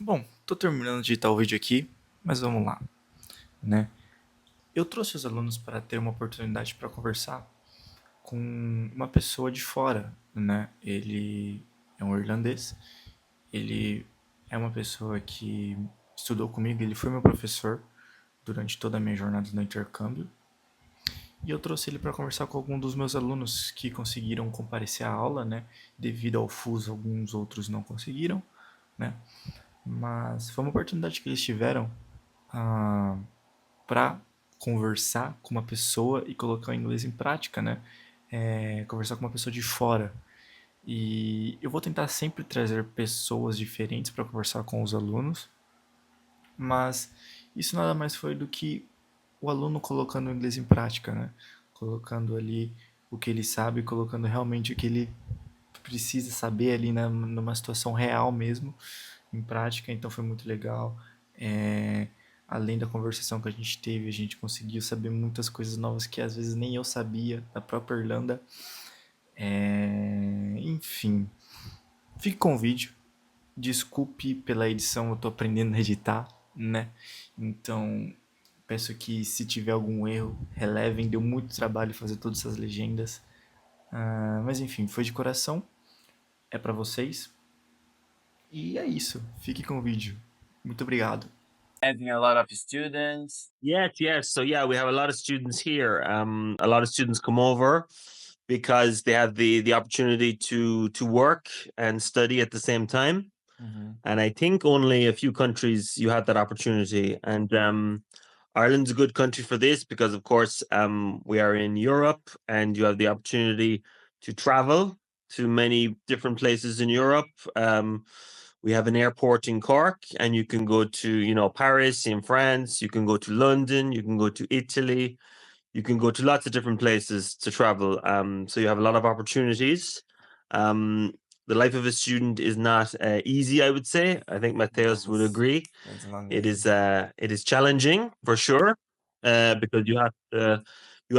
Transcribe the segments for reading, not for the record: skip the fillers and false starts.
Bom, tô terminando de editar o vídeo aqui, mas vamos lá, né? Eu trouxe os alunos para ter uma oportunidade para conversar com uma pessoa de fora, né? Ele é um irlandês, ele é uma pessoa que estudou comigo, ele foi meu professor durante toda a minha jornada no intercâmbio, e eu trouxe ele para conversar com algum dos meus alunos que conseguiram comparecer à aula, né? Devido ao fuso, alguns outros não conseguiram, né? Mas foi uma oportunidade que eles tiveram para conversar com uma pessoa e colocar o inglês em prática, né? Conversar com uma pessoa de fora. E eu vou tentar sempre trazer pessoas diferentes para conversar com os alunos, mas isso nada mais foi do que o aluno colocando o inglês em prática, né? Colocando ali o que ele sabe, colocando realmente o que ele precisa saber ali numa situação real mesmo, em prática. Então foi muito legal. É, Além da conversação que a gente teve, a gente conseguiu saber muitas coisas novas que às vezes nem eu sabia da própria Irlanda. Enfim, fique com o vídeo. Desculpe pela edição, eu tô aprendendo a editar, né? Então, peço que se tiver algum erro, relevem. Deu muito trabalho fazer todas essas legendas. Mas enfim, foi de coração. É pra vocês. E é isso. Fique com o vídeo. Muito obrigado. Having a lot of students. Yes, yes. So yeah, we have a lot of students here. A lot of students come over because they have the opportunity to work and study at the same time. Mhm. And I think only a few countries you have that opportunity. And Ireland's a good country for this because, of course, we are in Europe, and you have the opportunity to travel to many different places in Europe. We have an airport in Cork, and you can go to, Paris in France. You can go to London. You can go to Italy. You can go to lots of different places to travel. So you have a lot of opportunities. Um, the life of a student is not easy, I would say. I think Mateus would Yes, agree. it's not It easy. is challenging for sure, because you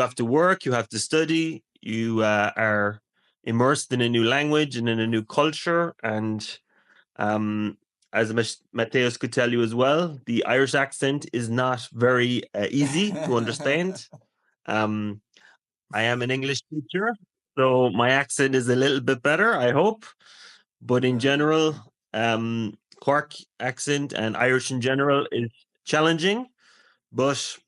have to work, you have to study, you are immersed in a new language and in a new culture, and um, as Mateus could tell you as well, the Irish accent is not very easy to understand. Um, I am an English teacher, so my accent is a little bit better, I hope. But in general, Cork accent and Irish in general is challenging. But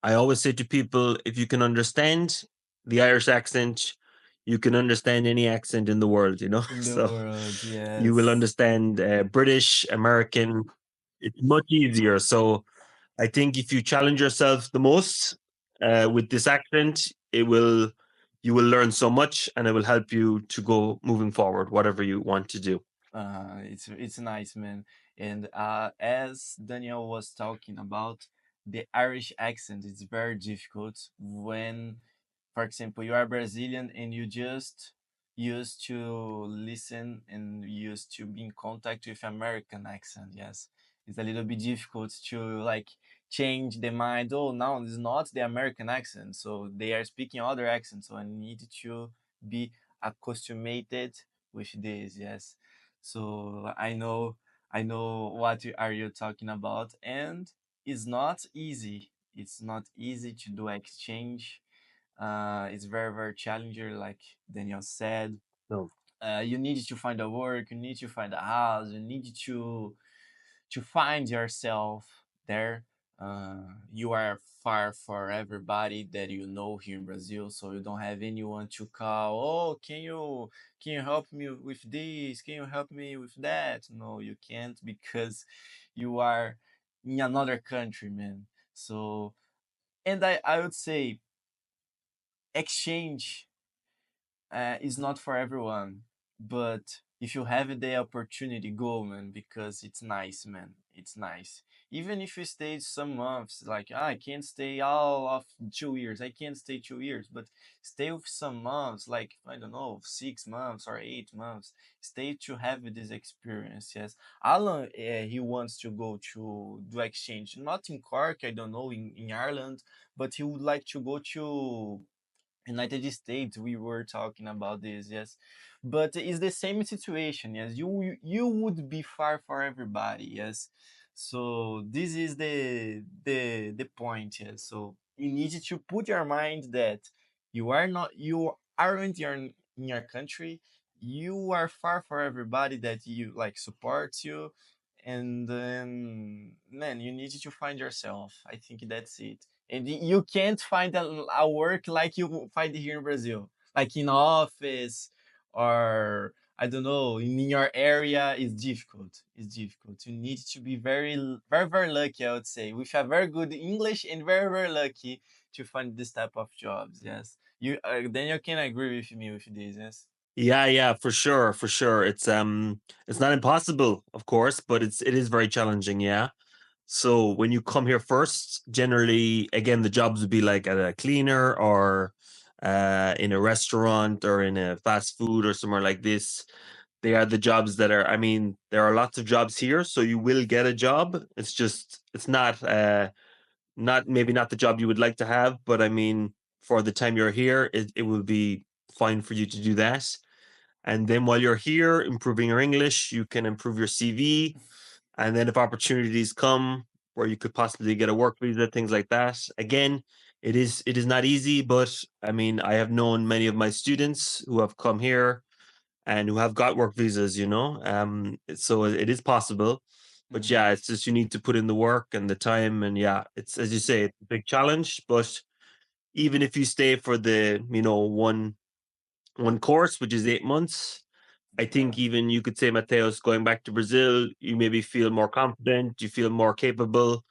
I always say to people, if you can understand the Irish accent, you can understand any accent in the world, In the So world, you will yes. understand British, American. It's much easier. So I think if you challenge yourself the most with this accent, you will learn so much, and it will help you to go moving forward, whatever you want to do. It's nice, man. And as Daniel was talking about, the Irish accent is very difficult when, for example, you are Brazilian and you just used to listen and used to be in contact with American accent. Yes, it's a little bit difficult to like change the mind. Oh, now it's not the American accent, so they are speaking other accents. So I need to be accustomed with this. Yes, so I know what are you talking about, and it's not easy. It's not easy to do exchange. It's very very challenging, like Daniel said. No. You need to find a work, you need to find a house, you need to find yourself there. You are far for everybody that you know here in Brazil, so you don't have anyone to call. Oh, can you help me with this? Can you help me with that? No, you can't because you are in another country, man. So, and I would say exchange is not for everyone, but if you have the opportunity, go, man, because it's nice, man. It's nice. Even if you stay some months, like I can't stay all of 2 years. I can't stay 2 years, but stay with some months, like I don't know, 6 months or 8 months. Stay to have this experience. Yes, Alan, he wants to go to do exchange, not in Cork, I don't know, in Ireland, but he would like to go to United States, we were talking about this, yes. But it's the same situation, yes. You would be far for everybody, yes. So this is the point, yes. So you need to put your mind that you aren't in your country. You are far for everybody that you like supports you, and then man, you need to find yourself. I think that's it. And you can't find a work like you find here in Brazil, like in office or I don't know in your area. It's difficult. It's difficult. You need to be very lucky, I would say, with a very good English and very lucky to find this type of jobs. Yes, you then you can agree with me with this. Yes. Yeah, yeah, for sure, for sure. It's not impossible, of course, but it is very challenging, yeah. So when you come here first, generally, again, the jobs would be like at a cleaner or in a restaurant or in a fast food or somewhere like this. They are the jobs that are, I mean, there are lots of jobs here, so you will get a job. It's just, it's not maybe not the job you would like to have, but I mean, for the time you're here, it will be fine for you to do that. And then while you're here improving your English, you can improve your CV. And then if opportunities come where you could possibly get a work visa, things like that, again, it is not easy, but I mean, I have known many of my students who have come here and who have got work visas, you know. So it is possible. But yeah, Mm-hmm. it's just you need to put in the work and the time. And yeah, it's as you say, it's a big challenge. But even if you stay for the, one course, which is 8 months, I Yeah. think even you could say, Mateos, going back to Brazil, you maybe feel more confident, you feel more capable,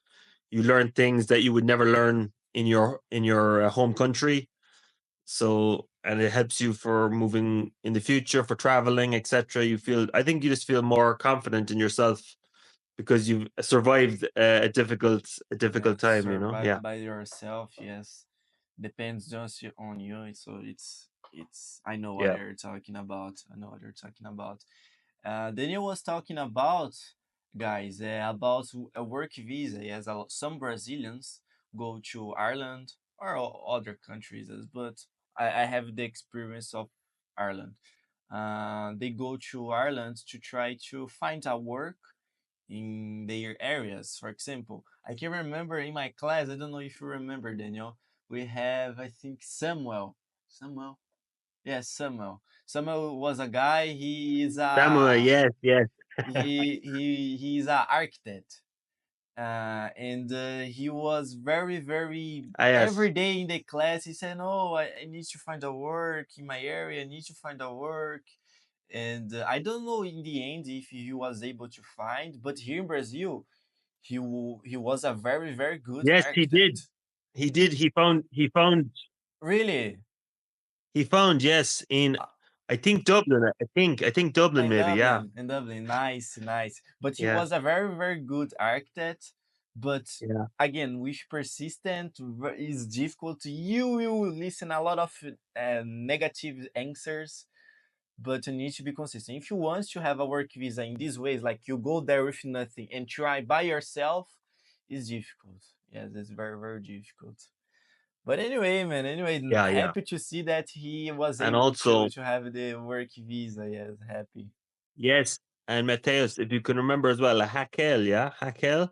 you learn things that you would never learn in your home country. So, and it helps you for moving in the future, for traveling, etc. I think you just feel more confident in yourself because you've survived a difficult Yeah, time. Yeah, survive by yourself. Yes, depends just on you. So it's. I know what yeah. you're talking about. I know what you're talking about. Daniel was talking about guys about a work visa. Yes, some Brazilians go to Ireland or other countries, but I have the experience of Ireland. They go to Ireland to try to find a work in their areas. For example, I can remember in my class, I don't know if you remember, Daniel, we have, I think, Samuel. Samuel? Yes, Samuel. Samuel was a guy, Samuel, yes, yes. he's a architect. And he was very Ah, yes. every day in the class he said, no, I need to find a work in my area, I need to find a work. And I don't know in the end if he was able to find, but here in Brazil he was a very good Yes, he did. architect. He did. Really. He found, yes, in Uh, I think Dublin. I think Dublin in maybe, yeah. Dublin, nice. But he Yeah. was a very good architect. But Yeah. again, with persistent is difficult. You will listen a lot of negative answers, but you need to be consistent. If you want to have a work visa in these ways, like you go there with nothing and try by yourself, is difficult. Yes, it's very difficult. But anyway, man. Anyway, Yeah, yeah. happy to see that he was And able to also, have the work visa. Yes, happy. yes, and Mateus, if you can remember as well, Hakel, yeah, Hakel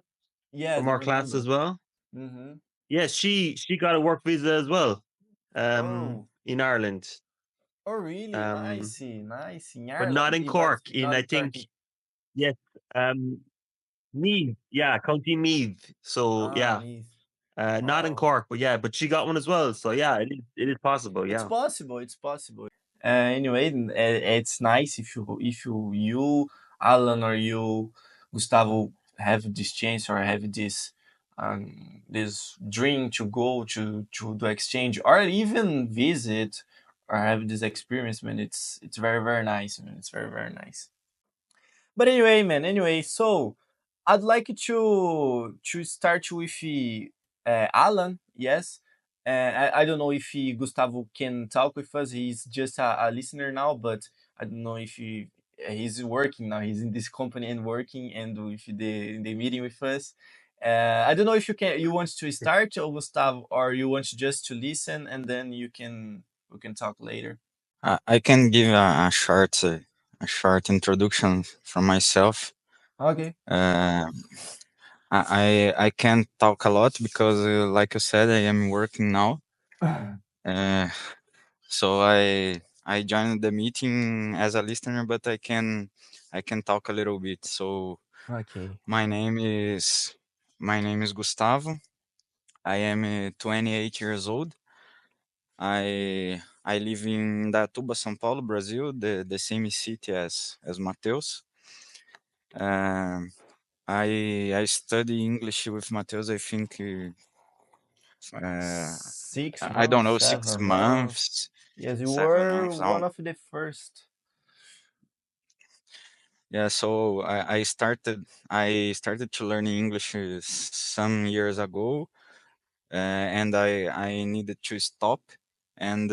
Yes, from I our class as remember. well. Mm-hmm. Yes, she got a work visa as well, Oh, in Ireland, oh, really? um, Nice. In but not Ireland, in but Cork. In not I in think, Turkey. yes, um, Meath, yeah, County Meath. So Ah, yeah, me. not in Oh, Cork, but yeah, but she got one as well. So yeah, it is possible. it's Yeah, possible. It's possible. Anyway, it's nice if you Alan or you Gustavo have this chance or have this dream to go to do exchange or even visit or have this experience, man. It's very nice, man. It's very nice. But anyway, man. Anyway, so I'd like to start with Alan. Yes, I don't know if Gustavo can talk with us. He's just a listener now, but I don't know if he's working now. He's in this company and working, and with the meeting with us. I don't know if you want to start, or Gustavo, or you want just to listen and then you can. we can talk later. I can give a short introduction from myself. Okay. Uh, I can't talk a lot because, like you said, I am working now. Uh, so I joined the meeting as a listener, but I can talk a little bit. So Okay. my name is Gustavo. I am 28 years old. I live in Datuba, São Paulo, Brazil, the same city as Mateus. I study English with Mateus. I think Six I don't months, know, six 7 months. months, Yes, you 7 months. were one of the first. Yeah, so I started to learn English some years ago, and I needed to stop. And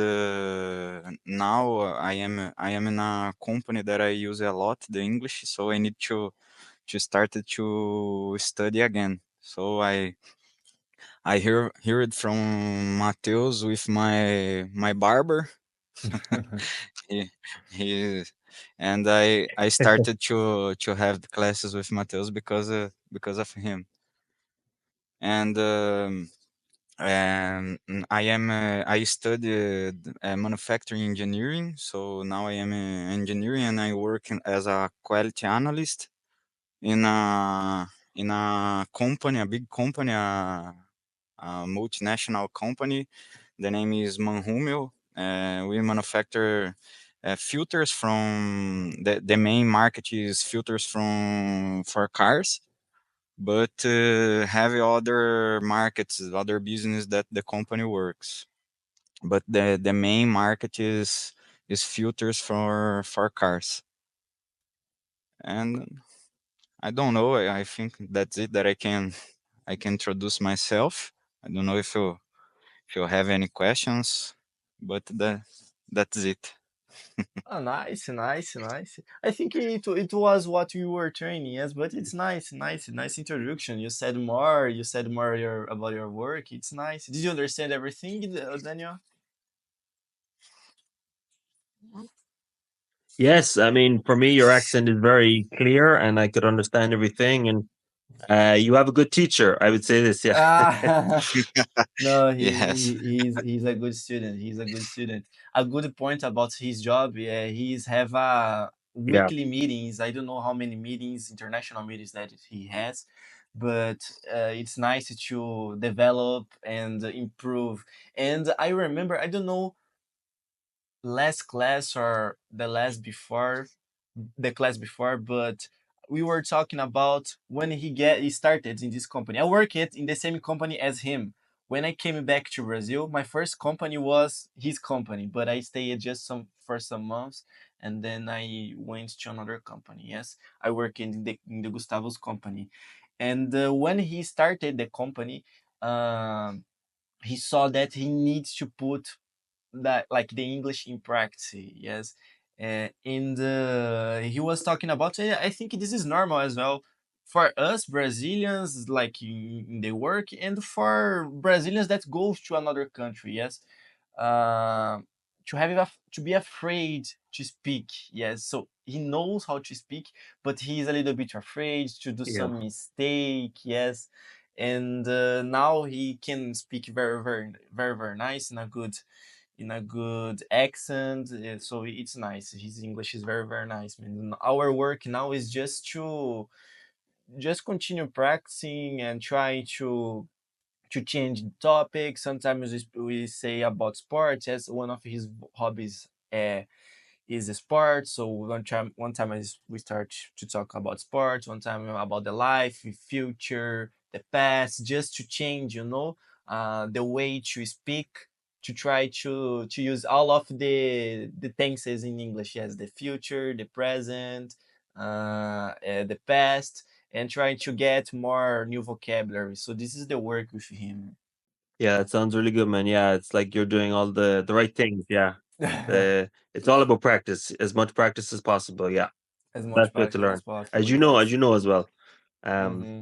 now I am in a company that I use a lot the English, so I need to start to study again. So I hear it from Mateus with my barber. he he and I started to have the classes with Mateus because of him. And I studied manufacturing engineering, so now I am in engineering and I work as a quality analyst in a company, a big company, a multinational company. The name is Manhumel. We manufacture filters from the main market is filters for cars, but have other markets, other business that the company works. But the main market is filters for cars. And I don't know. I think that's it that I can introduce myself. I don't know if you have any questions, but that's it. Oh, nice, nice, nice. I think it was what you were training, yes, but it's nice, nice, nice introduction. You said more about your work. It's nice. Did you understand everything, Daniel? Yes, I mean, for me, your accent is very clear, and I could understand everything. And you have a good teacher. I would say this. Yeah. Ah, no, Yes. he's a good student. He's a good student. A good point about his job. Yeah, he's have Yeah. weekly meetings. I don't know how many meetings, international meetings that he has, but it's nice to develop and improve. And I remember, I don't know, last class or the class before, but we were talking about when he started in this company. I worked in the same company as him. When I came back to Brazil, my first company was his company, but I stayed just some months, and then I went to another company. Yes, I work in the Gustavo's company, and when he started the company, he saw that he needs to put that like the English in practice. Yes, and he was talking about. I think this is normal as well for us Brazilians, like in the work, and for Brazilians that goes to another country. Yes, uh, to be afraid to speak. Yes, so he knows how to speak, but he's a little bit afraid to do Yeah. some mistake. Yes, and now he can speak very, very, very, very nice in a good accent. So it's nice. His English is very, very nice. Man. Our work now is just continue practicing and trying to change the topic. Sometimes we say about sports as one of his hobbies. Is the sport. So one time we start to talk about sports. One time about the life, the future, the past, just to change, the way to speak, to try to use all of the tenses in English. Yes, the future, the present, the past, and trying to get more new vocabulary. So this is the work with him. Yeah, it sounds really good, man. Yeah, it's like you're doing all the right things. Yeah. It's all about practice, as much practice as possible. Yeah. As much That's good to practice as learn. possible. As Yes. you know as well. Um, Mm-hmm.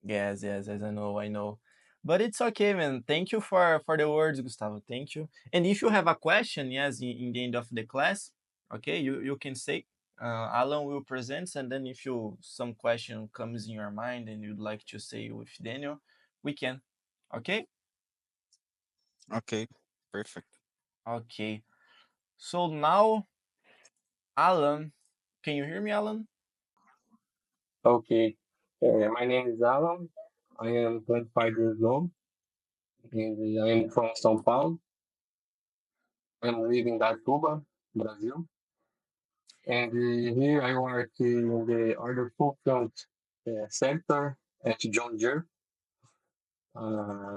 Yes, yes, yes. I know, I know. But it's okay, man. Thank you for the words, Gustavo. Thank you. And if you have a question, yes, in the end of the class, okay, you can say. Alan will present, and then if you some question comes in your mind and you'd like to say with Daniel, we can. Okay. Okay, perfect. Okay. So now, Alan, can you hear me, Alan? Okay. My name is Alan. I am 25 years old and I am from São Paulo. I'm living in Cuba, Brazil. And here I work in the order fulfillment sector at John Deere,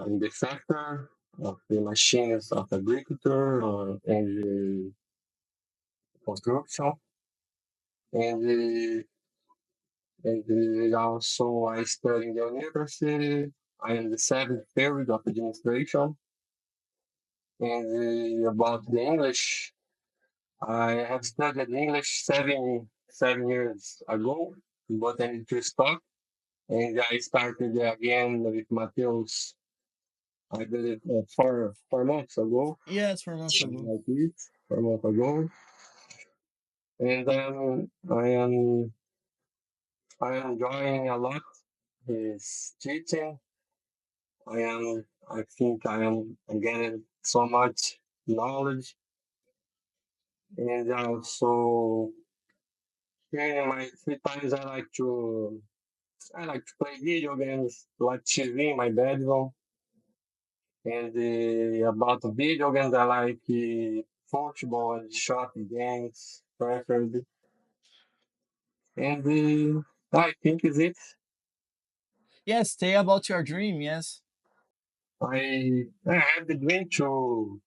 in the sector of the machines of agriculture and construction. And, also I study in the university. I am the seventh period of administration. And about the English, I have studied English 7 years ago, but I need to stop. And I started again with Mateus, I believe, 4 months ago, Yes, 4 months something ago. like this, 4 months ago. And I am enjoying a lot his teaching. I think I'm getting so much knowledge. And also, in my free times, I like to play video games, like TV, my bedroom. And about the video games, I like football and shot games, preferably. And I think is it. Yes, say about your dream. Yes. I have the dream to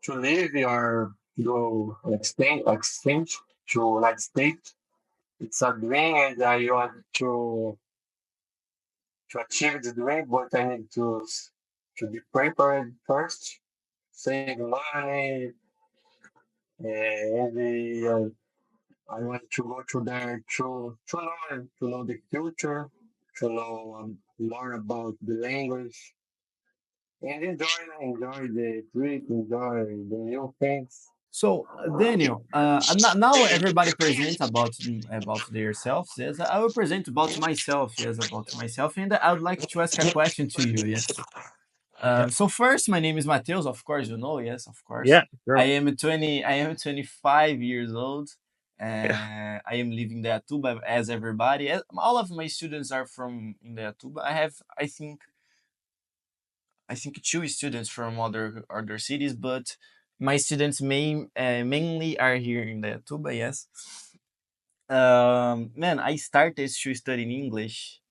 live or go exchange to United States. It's a dream, and I want to achieve the dream, but I need to be prepared first, save money, and I want to go to there to know the culture, to know more about the language, and enjoy the trip, enjoy the new things. So Daniel, now everybody presents about themselves. Yes, I will present about myself. Yes, about myself, and I would like to ask a question to you. Yes. Yeah. So first, my name is Mateus. Of course, you know. Yes, of course. Yeah, sure. I am 20. I am 25 years old. Yeah. I am living in the Atuba as everybody. All of my students are from in the Atuba. I think two students from other cities, but my students mainly are here in the Tuba. Yes. Man, I started to study in English.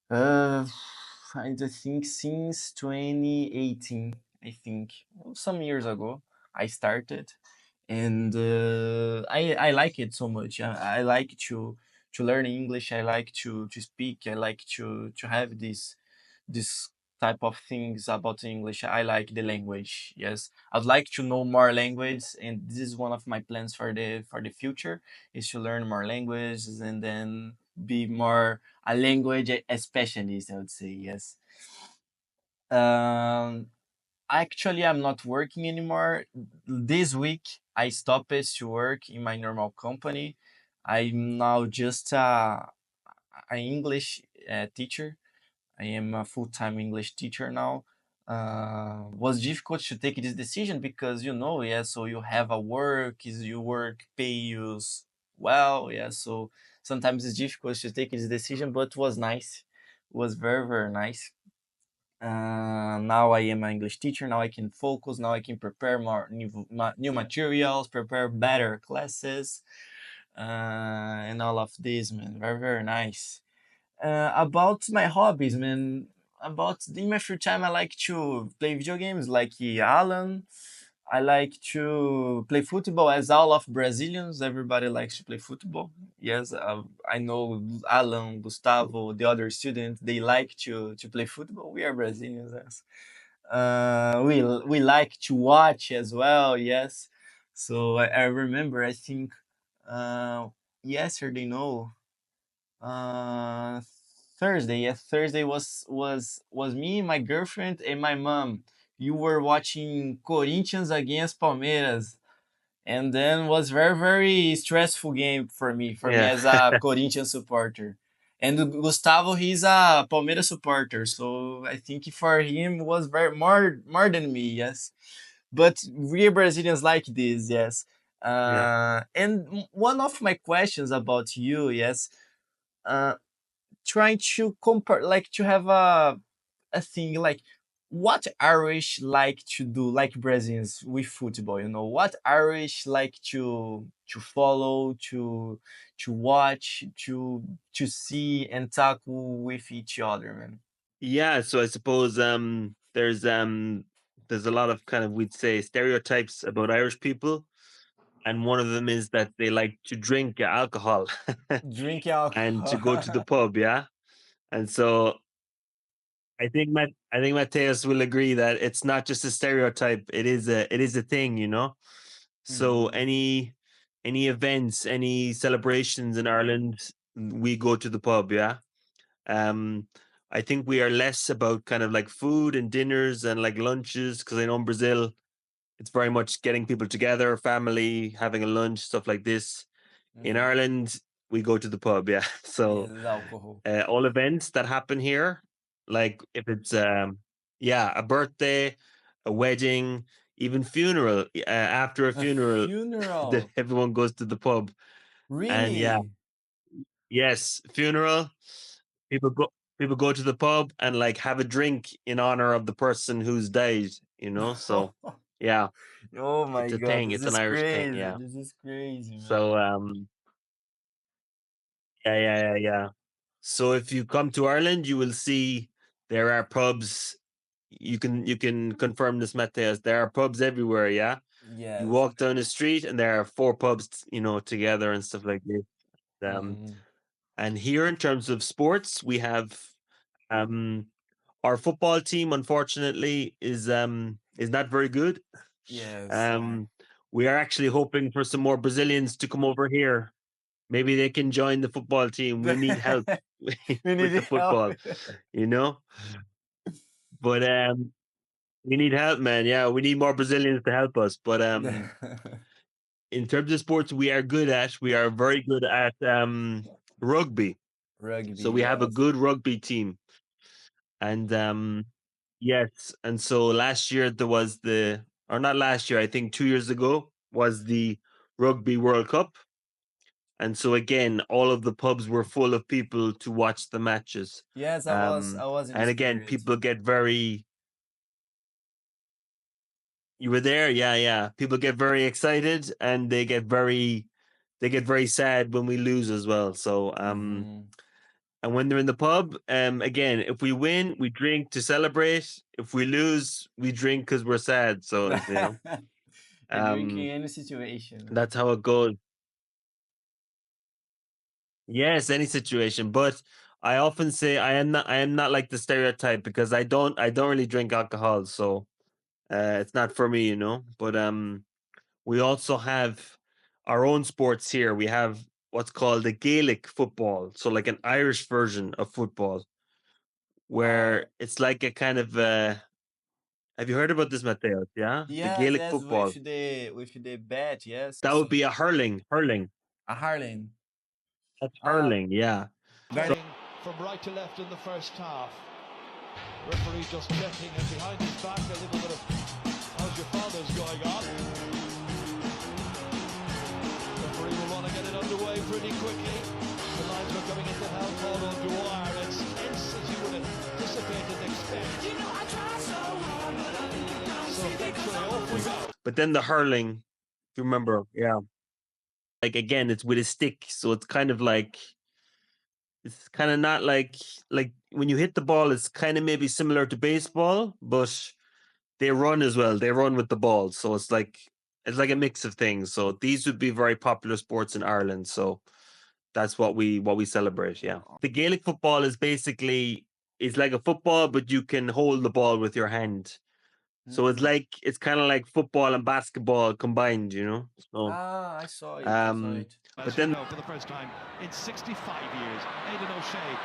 Uh, I think since 2018. I think some years ago I started, and I like it so much. I like to learn English. I like to speak. I like to have this type of things about English. I like the language. Yes, I'd like to know more language, and this is one of my plans for the future is to learn more languages and then be more a language specialist. I would say yes. Um, Actually, I'm not working anymore. This week, I stopped to work in my normal company. I'm now just an English teacher. I am a full-time English teacher now. Was difficult to take this decision because yeah. So you have a work, is your work pay you well, yeah. So sometimes it's difficult to take this decision, but it was nice. It was very very nice. Now I am an English teacher. Now I can focus. Now I can prepare more new materials, prepare better classes, and all of this, man. Very very nice. About my hobbies, man. About in my free time, I like to play video games like Alan. I like to play football as all of Brazilians. Everybody likes to play football. Yes, I know Alan, Gustavo, the other students, they like to play football. We are Brazilians, yes. We like to watch as well, yes. So I remember, I think, yesterday, no. Uh, Thursday. Yes, Thursday was me, my girlfriend, and my mom. You were watching Corinthians against Palmeiras, and then was very stressful game for me Yeah. as a Corinthians supporter. And Gustavo, he's a Palmeiras supporter, so I think for him was very more than me. Yes, but we Brazilians like this. Yes. Yeah. And one of my questions about you, yes, uh, trying to compare, like to have a thing like what Irish like to do, like Brazilians with football. You know what Irish like to follow, to watch, to see and talk with each other, man. Yeah, so I suppose there's a lot of kind of, we'd say, stereotypes about Irish people, and one of them is that they like to drink alcohol Drink and to go to the alcohol. pub, yeah. And so I think Mateus will agree that it's not just a stereotype; it is a thing, you know. So Mhm. any events, any celebrations in Ireland, we go to the pub, yeah. Um, I think we are less about kind of like food and dinners and like lunches, because I know in Brazil it's very much getting people together, family, having a lunch, stuff like this. In Mhm. Ireland, we go to the pub, yeah. So Yes, alcohol. all events that happen here, like if it's yeah, a birthday, a wedding, even funeral, after a A funeral, funeral. everyone goes to the pub. And yeah, Really? yes, funeral, people go people go to the pub and like have a drink in honor of the person who's died, you know? So yeah, Oh my it's a god, thing. this It's an is Irish thing, crazy. yeah. This is crazy, man. So yeah. So if you come to Ireland, you will see there are pubs. You can confirm this, Matthias. There are pubs everywhere, yeah. You Yes. walk down the street and there are four pubs, you know, together and stuff like this. Um Mhm. and here in terms of sports, we have um our football team, unfortunately, is not very good. Yes, I. Um, we are actually hoping for some more Brazilians to come over here. Maybe they can join the football team. We need help We with the need help. football, you know. But we need help, man. Yeah, we need more Brazilians to help us. But in terms of sports, we are good at. We are very good at rugby. Rugby, So we have a yes. good rugby team, and yes, and so last year there was or not last year, I think 2 years ago was the Rugby World Cup. And so again, all of the pubs were full of people to watch the matches. Yes, I Um, was in and this again, period. people get very, you were there? Yeah, yeah. People get very excited and they get very sad when we lose as well. So, Mhm. and when they're in the pub, again, if we win, we drink to celebrate. If we lose, we drink because we're sad. So, you know, You're drinking um, any situation. that's how it goes. Yes, any situation. But I often say I am not like the stereotype, because I don't really drink alcohol. So it's not for me, you know. But we also have our own sports here. We have what's called the Gaelic football. So like an Irish version of football, Uh, where it's like a kind of have you heard about this, Mateus? Yeah? The yes, Gaelic yes, football. with the bat, yes. That would be a hurling. A Harlan. That's Uh, hurling, yeah. So From right to left in the first half. Referee just checking, and behind his back a little bit of how's your father's going on. Referee will want to get it underway pretty quickly. The linesman coming into help, Paul Dwyer. It's tense as you would anticipate and expect. So eventually off we go. but then the hurling, if you remember, yeah. Like again, it's with a stick, so it's kind of like it's kind of not like when you hit the ball, it's kind of maybe similar to baseball, but they run as well. They run with the ball, so it's like a mix of things. So these would be very popular sports in Ireland. So that's what we celebrate. Yeah, the Gaelic football is basically it's like a football, but you can hold the ball with your hand. So mm. it's kind of like football and basketball combined, you know. So Ah, I saw it. I saw um, it. but As you then know, for the first time in 65 years, Aidan O'Shea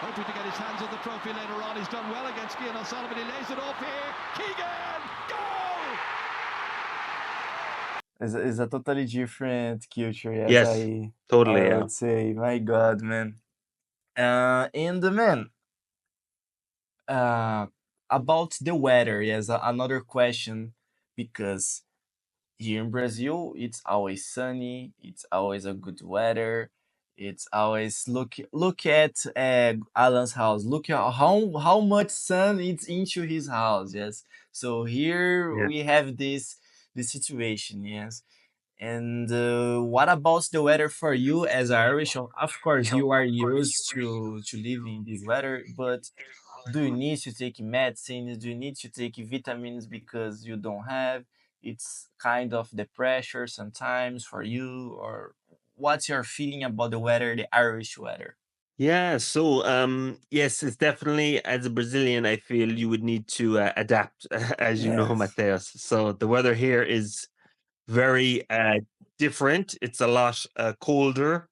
hoping to get his hands on the trophy later on. He's done well against Keane O'Sullivan. He lays it off here. Keegan, goal! It's a totally different culture, yes, Yes, I totally. Yeah. would say. My God, man. And man, uh, about the weather, yes, another question, because here in Brazil, it's always sunny. It's always a good weather. It's always look at Alan's house. Look at how much sun it's into his house. Yes. So here Yeah. we have this situation. Yes. And what about the weather for you as Irish? Of course, you are used to living in this weather, but do you need to take medicines? Do you need to take vitamins because you don't have? It's kind of the pressure sometimes for you, or what's your feeling about the weather, the Irish weather? Yeah, so yes, it's definitely, as a Brazilian, I feel you would need to adapt, as you know, Yes. Mateus. So the weather here is very different. It's a lot colder.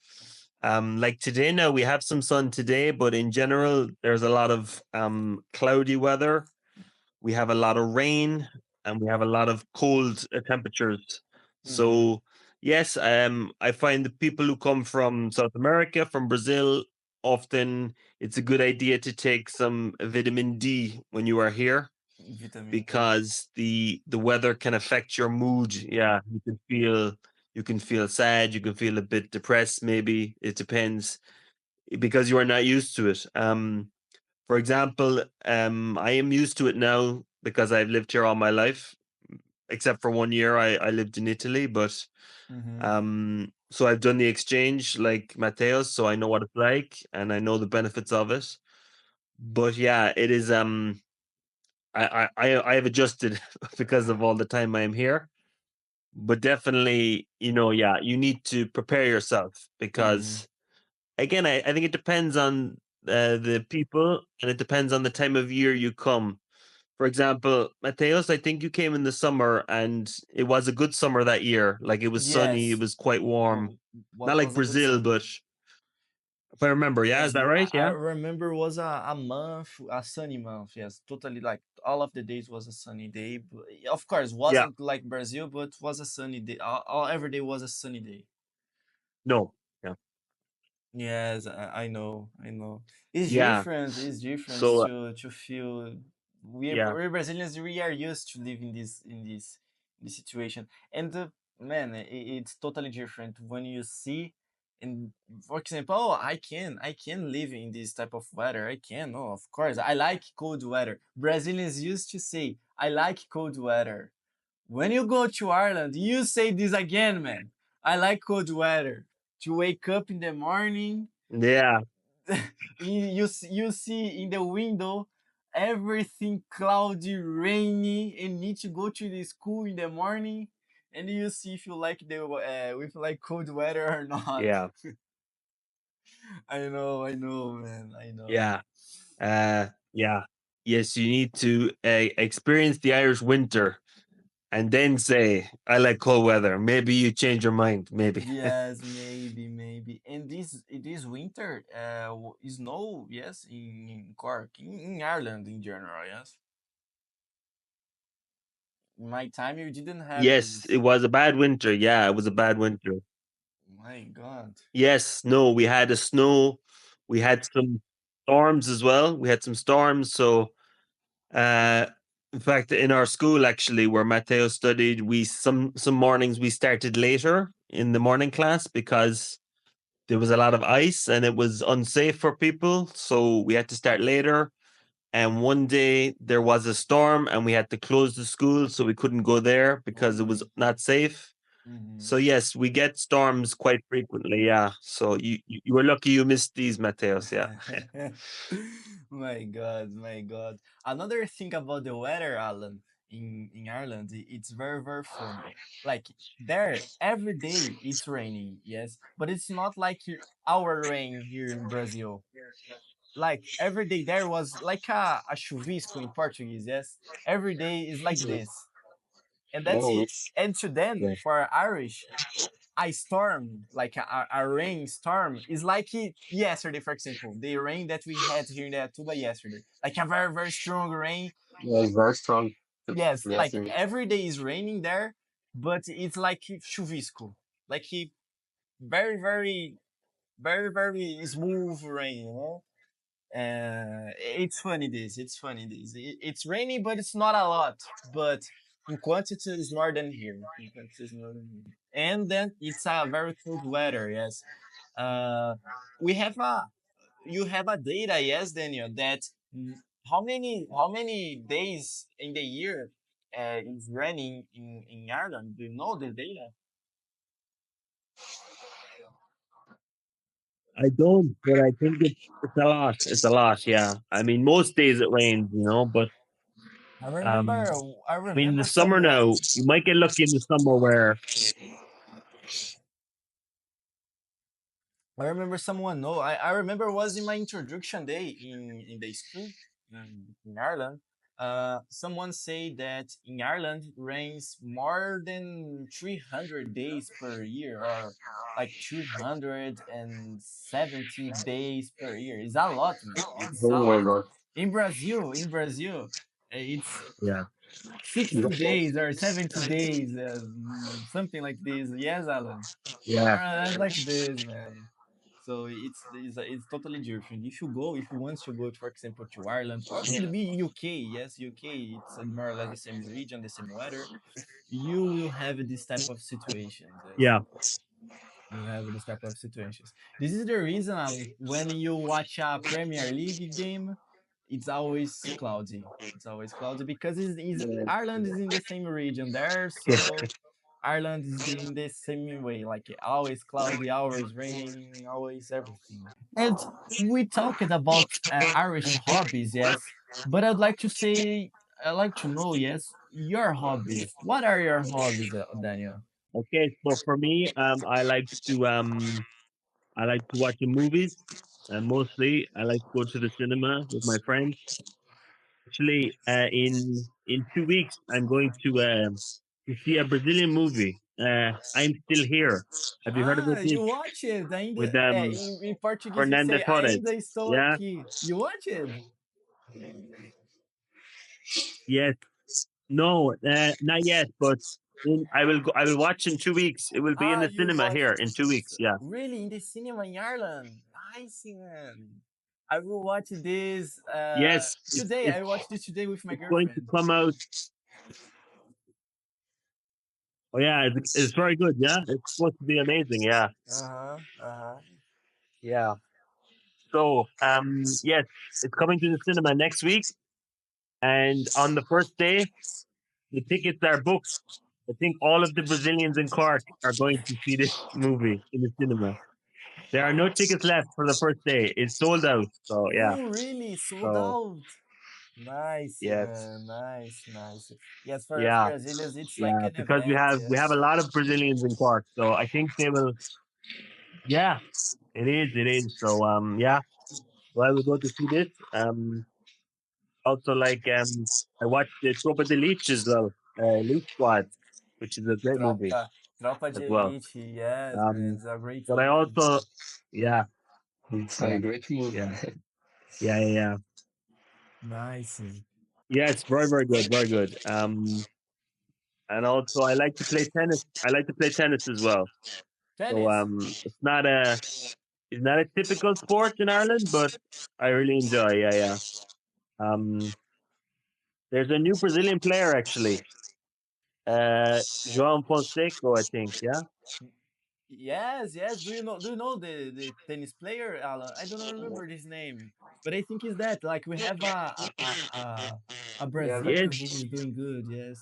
Like today, now we have some sun today, but in general, there's a lot of cloudy weather. We have a lot of rain, and we have a lot of cold temperatures. Mm-hmm. So yes, I find the people who come from South America, from Brazil, often it's a good idea to take some vitamin D when you are here, Vitamin D. because the weather can affect your mood. Yeah, you can feel sad, you can feel a bit depressed, maybe. It depends, because you are not used to it. For example, I am used to it now because I've lived here all my life, except for 1 year I lived in Italy. But Mm-hmm. so I've done the exchange like Mateos, so I know what it's like and I know the benefits of it. But yeah, it is I have adjusted because of all the time I am here. But definitely, yeah, you need to prepare yourself, Mm-hmm. because again, I think it depends on the people, and it depends on the time of year you come. For example, Mateos, I think you came in the summer and it was a good summer that year. Like, it was sunny, it Yes. was quite warm. What Not like was a good Brazil, sun? but if I remember, yeah, is Yes, that right? I Yeah. remember was a month, a sunny month. Yes, totally. Like all of the days was a sunny day. But of course, Yeah. wasn't like Brazil, but was a sunny day. All every day was a sunny day. No. Yeah. Yes, I know, I know. It's Yeah. different. It's different So, to feel. yeah. We Brazilians, we are used to live in this situation, and man, it's totally different when you see. And for example, oh, I can live in this type of weather. I can. Oh, of course, I like cold weather. Brazilians used to say, "I like cold weather." When you go to Ireland, you say this again, man. I like cold weather. To wake up in the morning, Yeah. you see in the window everything cloudy, rainy, and need to go to the school in the morning, and you see if you like the if you like cold weather or not. Yeah. I know, man. I know. Yeah. Yeah. Yes, you need to experience the Irish winter and then say, I like cold weather. Maybe you change your mind. Maybe. Yes, maybe. And this winter, snow, yes, in Cork, in Ireland in general, yes. In my time, you didn't have Yes, it this. was a bad winter. Yeah, it was a bad winter. My God. Yes, no, we had a snow. We had some storms as well. We had some storms. So, uh, in fact, in our school, actually, where Matteo studied, we some mornings we started later in the morning class because there was a lot of ice and it was unsafe for people. So we had to start later. And one day there was a storm and we had to close the school, so we couldn't go there because it was Mm-hmm. not safe. Mm-hmm. So yes, we get storms quite frequently. Yeah. So you were lucky you missed these, Mateos. Yeah. My God, my God. Another thing about the weather, Alan, in Ireland, it's very, very funny. Like there, every day it's raining, yes, but it's not like our rain here in Brazil. Like every day there was like a chuvisco in Portuguese, yes. Every day is like Mhm. this, and that's Oh, it. And to them, yeah. for Irish, a storm, like a rainstorm, is like yesterday, for example, the rain that we had here in Atuba yesterday, like a very very strong rain. Yeah, it's very strong. Yes, like Yesterday. every day is raining there, but it's like chuvisco, like very very very very smooth rain, you know. It's funny this. It's funny this. It's raining, but it's not a lot. But in quantity, it's more than here. In quantity, it's more than here. And then it's a very cold weather. Yes. Uh, we have a you have a data. Yes, Daniel. That how many days in the year is raining in Ireland? Do you know the data? I don't, but I think it's a lot. It's a lot. Yeah. I mean, most days it rains, but I remember. I I mean, in the remember summer someone. now, you might get lucky in the summer where I remember someone. No, I remember it was in my introduction day in the school in Ireland. Someone said that in Ireland it rains more than 300 days per year, or like 270 days per year. It's a lot, man. It's a Oh my lot. god. In Brazil, it's yeah, 60 days or 70 days, something like this. Yes, Alan. yeah, That's like this, man. So it's totally different. If you want to go, for example, to Ireland, or could be UK. Yes, UK. It's more or less the same region, the same weather. You will have this type of situations. Yes, yeah, you have this type of situations. This is the reason, when you watch a Premier League game, it's always cloudy. It's always cloudy because Yeah. Ireland is in the same region there, yeah. so Ireland is in the same way, like always cloudy, always raining, always everything. And we talked about Irish hobbies, yes, but I'd like to know, yes, your hobbies. What are your hobbies, Daniel? Okay, so for me, I like to watch the movies, and mostly I like to go to the cinema with my friends. Actually, in 2 weeks, I'm going to see a Brazilian movie. I'm still here. Have you heard of Ah, you it? watch it ainda. With Em português we Fernanda say Torres. ainda estou Yeah. aqui. You watch it? Yes. No, not yet. But I will go. I will watch in 2 weeks. It will be in Ah, the you cinema watch here in 2 weeks. Yeah. really in the cinema in Ireland? Nice, man. I will watch this Yes. today. I watched this today with my It's going to girlfriend. come out. Oh yeah, it's very good. Yeah, it's supposed to be amazing. Yeah. Uh-huh. Uh-huh. Yeah. So yes, it's coming to the cinema next week, and on the first day, the tickets are booked. I think all of the Brazilians in Cork are going to see this movie in the cinema. There are no tickets left for the first day. It's sold out. So yeah. Oh, really? Sold So out. Nice, yes. man. Nice, nice. Yes, for us Yeah. Brazilians, it's like Yeah. an Because event, we have yes. a lot of Brazilians in Cork. So I think they will. Yeah. It is. It is. So yeah. Well, we go to see this. Also, like I watched the Tropa de Leech as well, Leech Squad, which is a great movie Tropa as de well. Elite. Yes, man. Um, It's a great but I film. also, yeah, It's a yeah, great movie. yeah, yeah, yeah, yeah. Nice. Yeah, it's very, very good, very good. And also I like to play tennis. I like to play tennis as well. So Tennis. it's not a typical sport in Ireland, but I really enjoy. Yeah, yeah. Um, there's a new Brazilian player actually, João Fonseca, I think. Yeah. Yes, yes. Do you know the tennis player, Alan? I don't remember his name, but I think it's that. Like we have a Yeah, that's Brazilian Yes, who is doing good. Yes.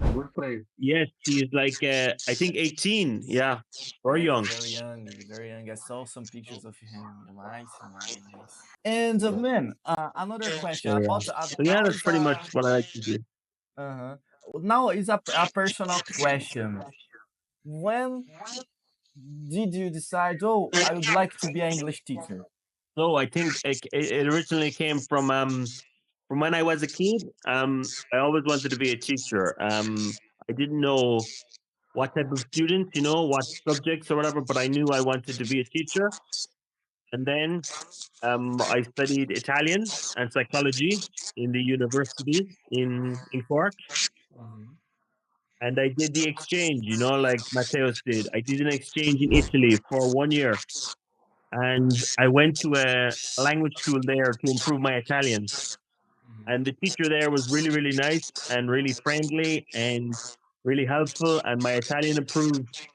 a good player. yes, he's like I think 18. Yeah, very Yes, young. very young, very young. I saw some pictures of him. Nice, man, nice. And Yeah. man, another question Yeah, yeah. about So yeah, now that's is pretty much what I like to do. uh-huh. Now is a personal question. When did you decide? Oh, I would like to be an English teacher. So I think it originally came from when I was a kid. I always wanted to be a teacher. I didn't know. what type of students, you know, what subjects or whatever, but I knew I wanted to be a teacher. And then I studied Italian and psychology in the university in Cork. Mhm. And I did the exchange, you know, like Mateos did. I did an exchange in Italy for 1 year. And I went to a language school there to improve my Italian. And the teacher there was really, really nice and really friendly and really helpful. And my Italian improved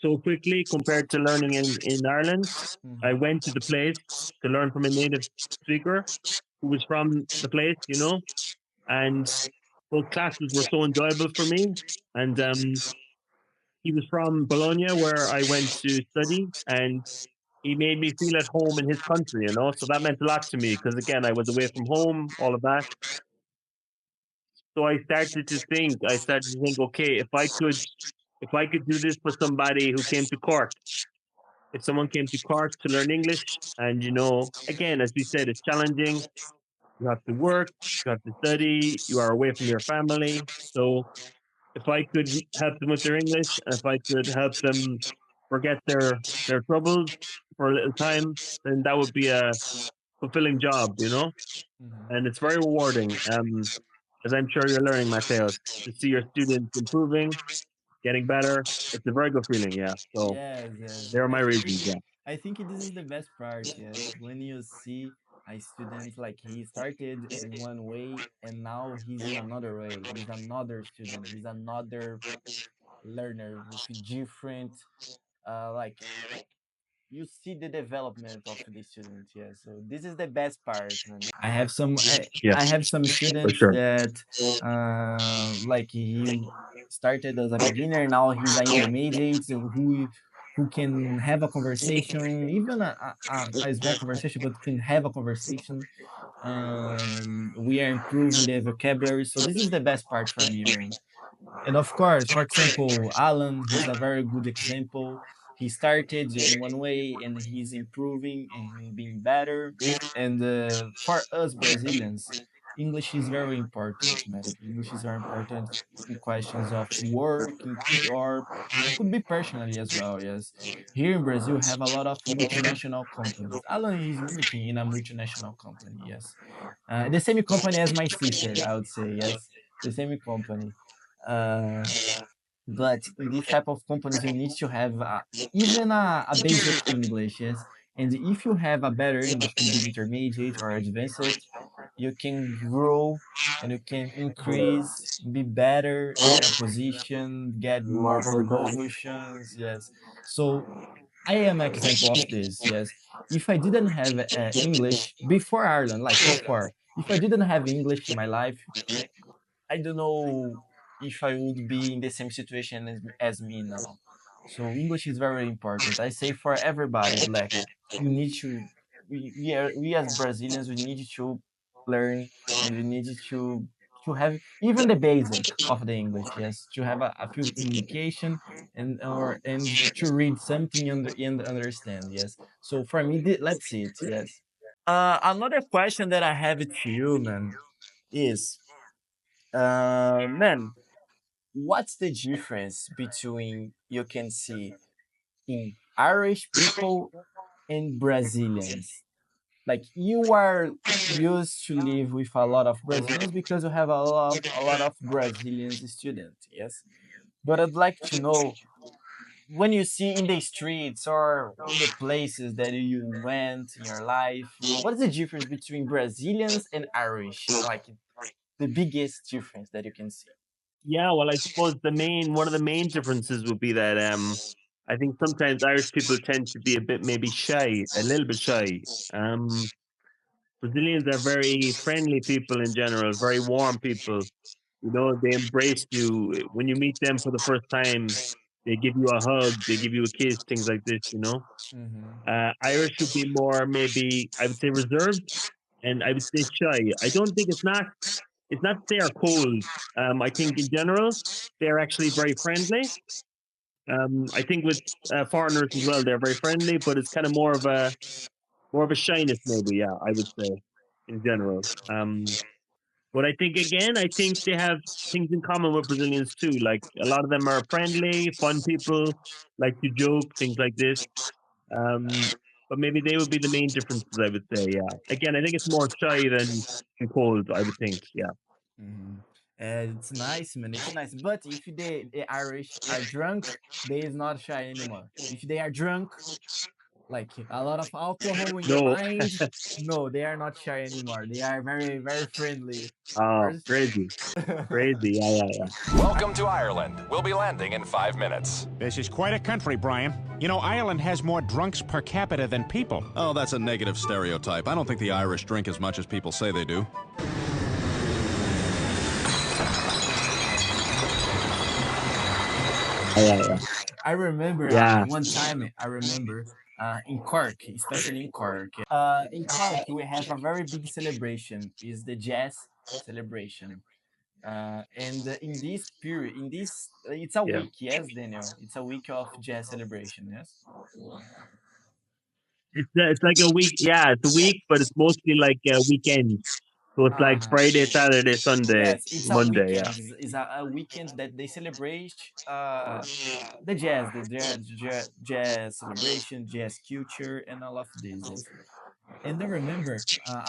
so quickly compared to learning in Ireland. I Mhm. went to the place to learn from a native speaker who was from the place, you know, and those classes were so enjoyable for me. And he was from Bologna, where I went to study, and he made me feel at home in his country, you know. So that meant a lot to me because, again, I was away from home, all of that. So I started to think, okay, if I could do this for somebody who came to Cork, if someone came to Cork to learn English, and you know, again, as we said, it's challenging. You have to work, you have to study, you are away from your family. So if I could help them with their English, and if I could help them forget their troubles for a little time, then that would be a fulfilling job, you know. Mhm. And it's very rewarding. As I'm sure you're learning, Mateos, to see your students improving, getting better. It's a very good feeling, yeah. So Yes, yes. there are my I reasons, think yeah. I think this is the best part, yes. When you see a student like he started in one way and now he's in another way. He's another student. He's another learner with different like you see the development of the student, yeah, so this is the best part, man. Yeah, I have some for students sure. that like he started as a beginner, now he's an intermediate, so who can have a conversation, even a small conversation, but can have a conversation. We are improving the vocabulary, so this is the best part for me, man. And of course, for example, Alan, he's a very good example. He started in one way and he's improving and being better. And for us Brazilians, English is very important, man. English is very important in questions of work or could be personally as well, yes. Here in Brazil, we have a lot of multinational companies. Alan is working in a multinational company, yes. The same company as my sister, I would say, yes. The same company. Uh, but in this type of companies, you need to have even a basic English, yes. And if you have a better English, could be intermediate or advanced, you can grow and you can increase, be better in your position, get more promotions, yes. So I am an example of this, yes. If I didn't have English before Ireland, like before, if I didn't have English in my life, I don't know if I would be in the same situation as me now. So English is very important. I say for everybody, like you need to, we as Brazilians, we need to learn and we need to have even the basic of the English. Yes, to have a few communication and to read something and understand. Yes. So for me, let's see it. Yes. Another question that I have to you, man, is man, what's the difference between you can see in Irish people and Brazilians? Like you are used to live with a lot of Brazilians because you have a lot of Brazilian students, yes. But I'd like to know when you see in the streets or in the places that you went in your life, what is the difference between Brazilians and Irish? Like the biggest difference that you can see. Yeah, well, I suppose one of the main differences would be that I think sometimes Irish people tend to be a bit maybe shy, a little bit shy. Um, Brazilians are very friendly people in general, very warm people. You know, they embrace you when you meet them for the first time. They give you a hug, they give you a kiss, things like this. You know, Mm-hmm. Irish would be more maybe I would say reserved, and I would say shy. I don't think it's not that they are cold. I think in general they're actually very friendly. I think with foreigners as well, they're very friendly, but it's kind of more of a shyness maybe. Yeah, I would say in general. But I think again, I think they have things in common with Brazilians too. Like a lot of them are friendly, fun people, like to joke, things like this. But maybe they would be the main differences, I would say. Yeah. Again, I think it's more shy than cold. I would think. Yeah. Mhm. It's nice, man. It's nice. But if the Irish are drunk, they is not shy anymore. If they are drunk, like a lot of alcohol in their No. mind, no, they are not shy anymore. They are very, very friendly. Crazy, crazy. Yeah, yeah, yeah. Welcome to Ireland. We'll be landing in 5 minutes. This is quite a country, Brian. You know, Ireland has more drunks per capita than people. Oh, that's a negative stereotype. I don't think the Irish drink as much as people say they do. Yeah. I remember Yeah. one time, I remember in Cork, especially in Cork. In Cork, we have a very big celebration. Is the jazz celebration. And in this period, it's a Yeah. week, yes, Daniel. It's a week of jazz celebration, yes. It's like a week. Yeah, it's a week, but it's mostly like a weekend. So it's like Friday, Saturday, Sunday, Yes, it's a Monday. weekend. Yeah. It's a weekend that they celebrate the jazz celebration, jazz culture, and all of this. Yes. And I remember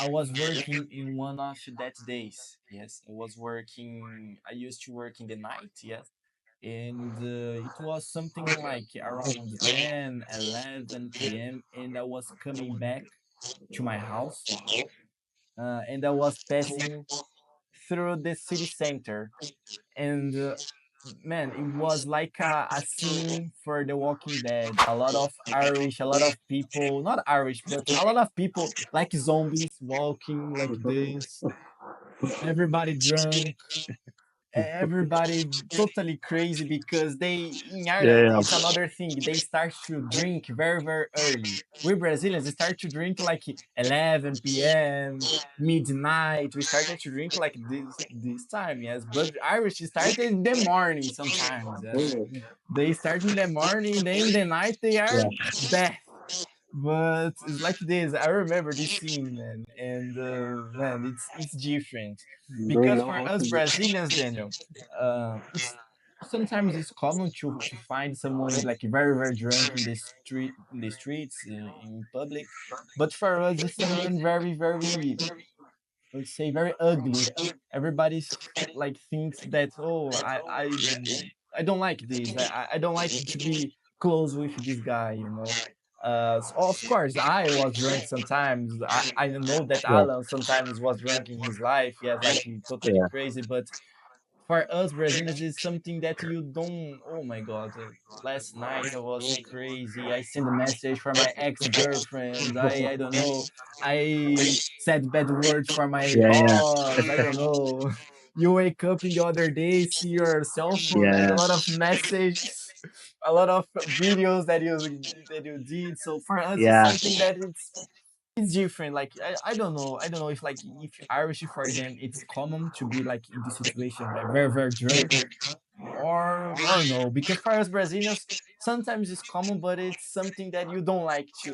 I was working in one of that days. Yes, I was working. I used to work in the night. Yes, and it was something like around 10, 11 p.m. And I was coming back to my house, and I was passing through the city center, and man, it was like a scene for The Walking Dead. A lot of Irish, a lot of people, not Irish, but a lot of people like zombies walking like this. Everybody drunk, everybody totally crazy because they in Ireland Yeah. it's another thing. They start to drink very very early. We Brazilians start to drink like 11 p.m. midnight. We started to drink like this time, yes. But Irish started in the morning sometimes. Yes. They start in the morning, then in the night they are Yeah. death. But it's like this. I remember this scene, man, and man, it's different Do you because know for how us to do? Brazilians, Daniel, it's sometimes it's common to find someone like very very drunk in the streets, in public, but for us it's someone very very, let's say, very ugly. Everybody's like thinks that, oh, I don't like this. I don't like to be close with this guy, you know. So of course I was drunk sometimes. I know that Yeah. Alan sometimes was drunk in his life. Yes, like he totally Yeah. crazy, but for us Brazilians is something that you don't. Oh my god! Last night I was crazy. I sent a message for my ex girlfriend. I don't know. I said bad words for my Yeah. Yeah. boss. I don't know. You wake up in the other day, see your cell phone and a Yeah. lot of messages, a lot of videos that you did. So for us, it's Yeah. something that it's different. Like I don't know if like if Irish for them it's common to be like in this situation like very very drunk or no, because for us Brazilians sometimes it's common but it's something that you don't like to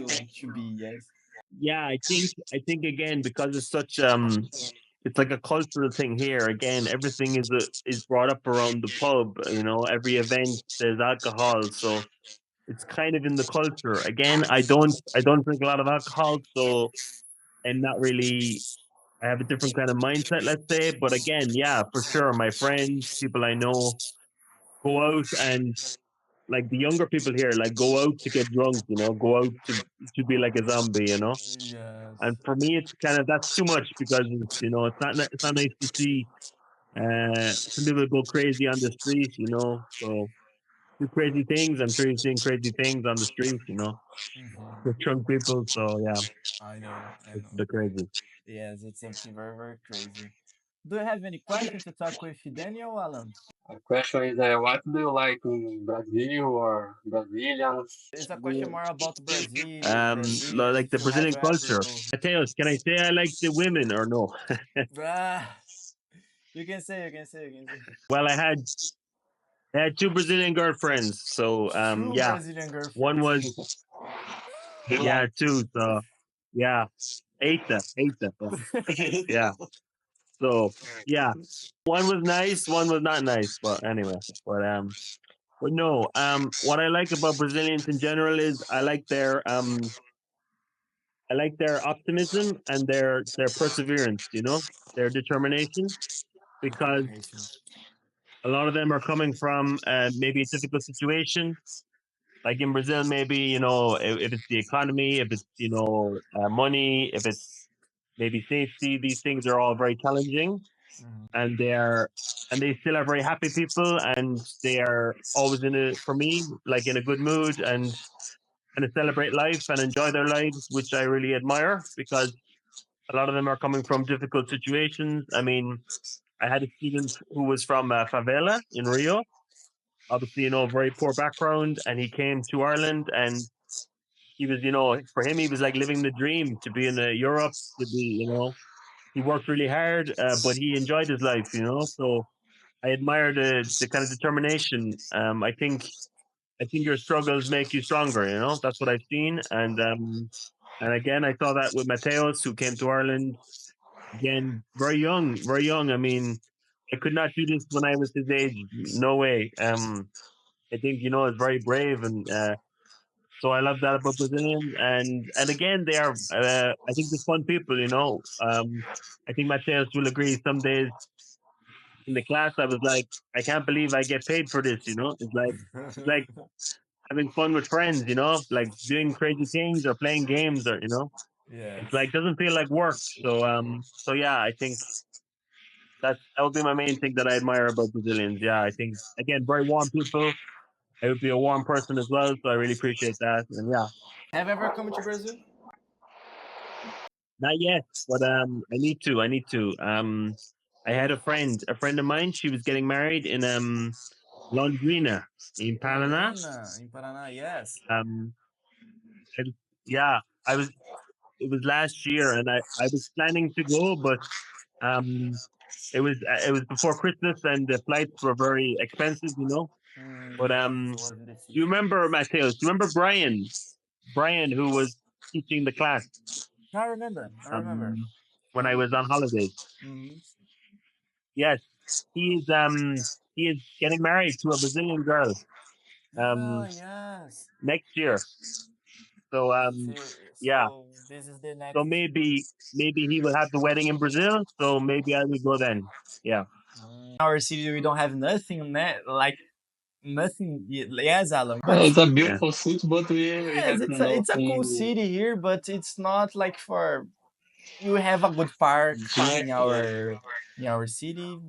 be, yes. Yeah. I think again because it's such it's like a cultural thing here. Again, everything is brought up around the pub. You know, every event there's alcohol, so it's kind of in the culture. Again, I don't drink a lot of alcohol, so I'm not really. I have a different kind of mindset, let's say. But again, yeah, for sure, my friends, people I know, go out and like the younger people here, like go out to get drunk. You know, go out to be like a zombie. You know, Yes. and for me, it's kind of that's too much because it's not nice to see. Some people go crazy on the street. You know, so do crazy things. I'm sure you've seen crazy things on the street. You know, with drunk people. So yeah, I know, it's crazy. yes, it's something very very crazy. Do you have any question to talk with Daniel, Alan? The question is, what do you like in Brazil or Brazilians? It's a question more about Brazil, Like Brazilians, the to have Brazilian culture. know. Mateus, can I say I like the women or no? Ah, you can say. Well, I had two Brazilian girlfriends. So Two yeah, Brazilian one girlfriends. was two. So yeah, eita. Yeah. So yeah, one was nice, one was not nice. But anyway, but no. What I like about Brazilians in general is I like their optimism and their perseverance. You know, their determination, because a lot of them are coming from maybe a difficult situation. Like in Brazil, maybe if it's the economy, if it's money, if it's maybe safety, these things are all very challenging, and they still are very happy people, and they are always for me, like in a good mood, and to celebrate life and enjoy their lives, which I really admire, because a lot of them are coming from difficult situations. I mean, I had a student who was from favela in Rio, obviously, very poor background, and he came to Ireland, and he was, for him, he was like living the dream to be in Europe, to be, he worked really hard, but he enjoyed his life, so I admire the kind of determination. I think your struggles make you stronger. That's what I've seen, and again, I saw that with Mateos, who came to Ireland again, very young, very young. I mean, I could not do this when I was his age. No way. I think it's very brave, and so I love that about Brazilians. And again, they are. I think they're fun people. I think Mateus will agree. Some days in the class, I was like, I can't believe I get paid for this. It's like having fun with friends. Like doing crazy things or playing games, or it's like doesn't feel like work. So yeah, I think that would be my main thing that I admire about Brazilians. Yeah, I think again, very warm people. I would be a warm person as well, so I really appreciate that. And yeah, Have you ever come to Brazil? not yet, but I need to. I need to. I had a friend of mine. She was getting married in Londrina in Paraná. Londrina, in Paraná, yes. Um, and, yeah, I was. It was last year, and I was planning to go, but it was before Christmas, and the flights were very expensive. But do you remember Mateus? Do you remember Brian? Brian, who was teaching the class I remember. when I was on holidays. Mhm. Yes, he is getting married to a Brazilian girl Oh, um yes. next year. So yeah. So this is the next. So maybe he will have the wedding in Brazil. So maybe I will go then. Yeah. Our city, we don't have nothing, like nothing. Yes, Alan, but It's a Yeah. beautiful city, but we yes, have it's a cool nothing. city here, but it's not like for you have a good park Yeah, in our city.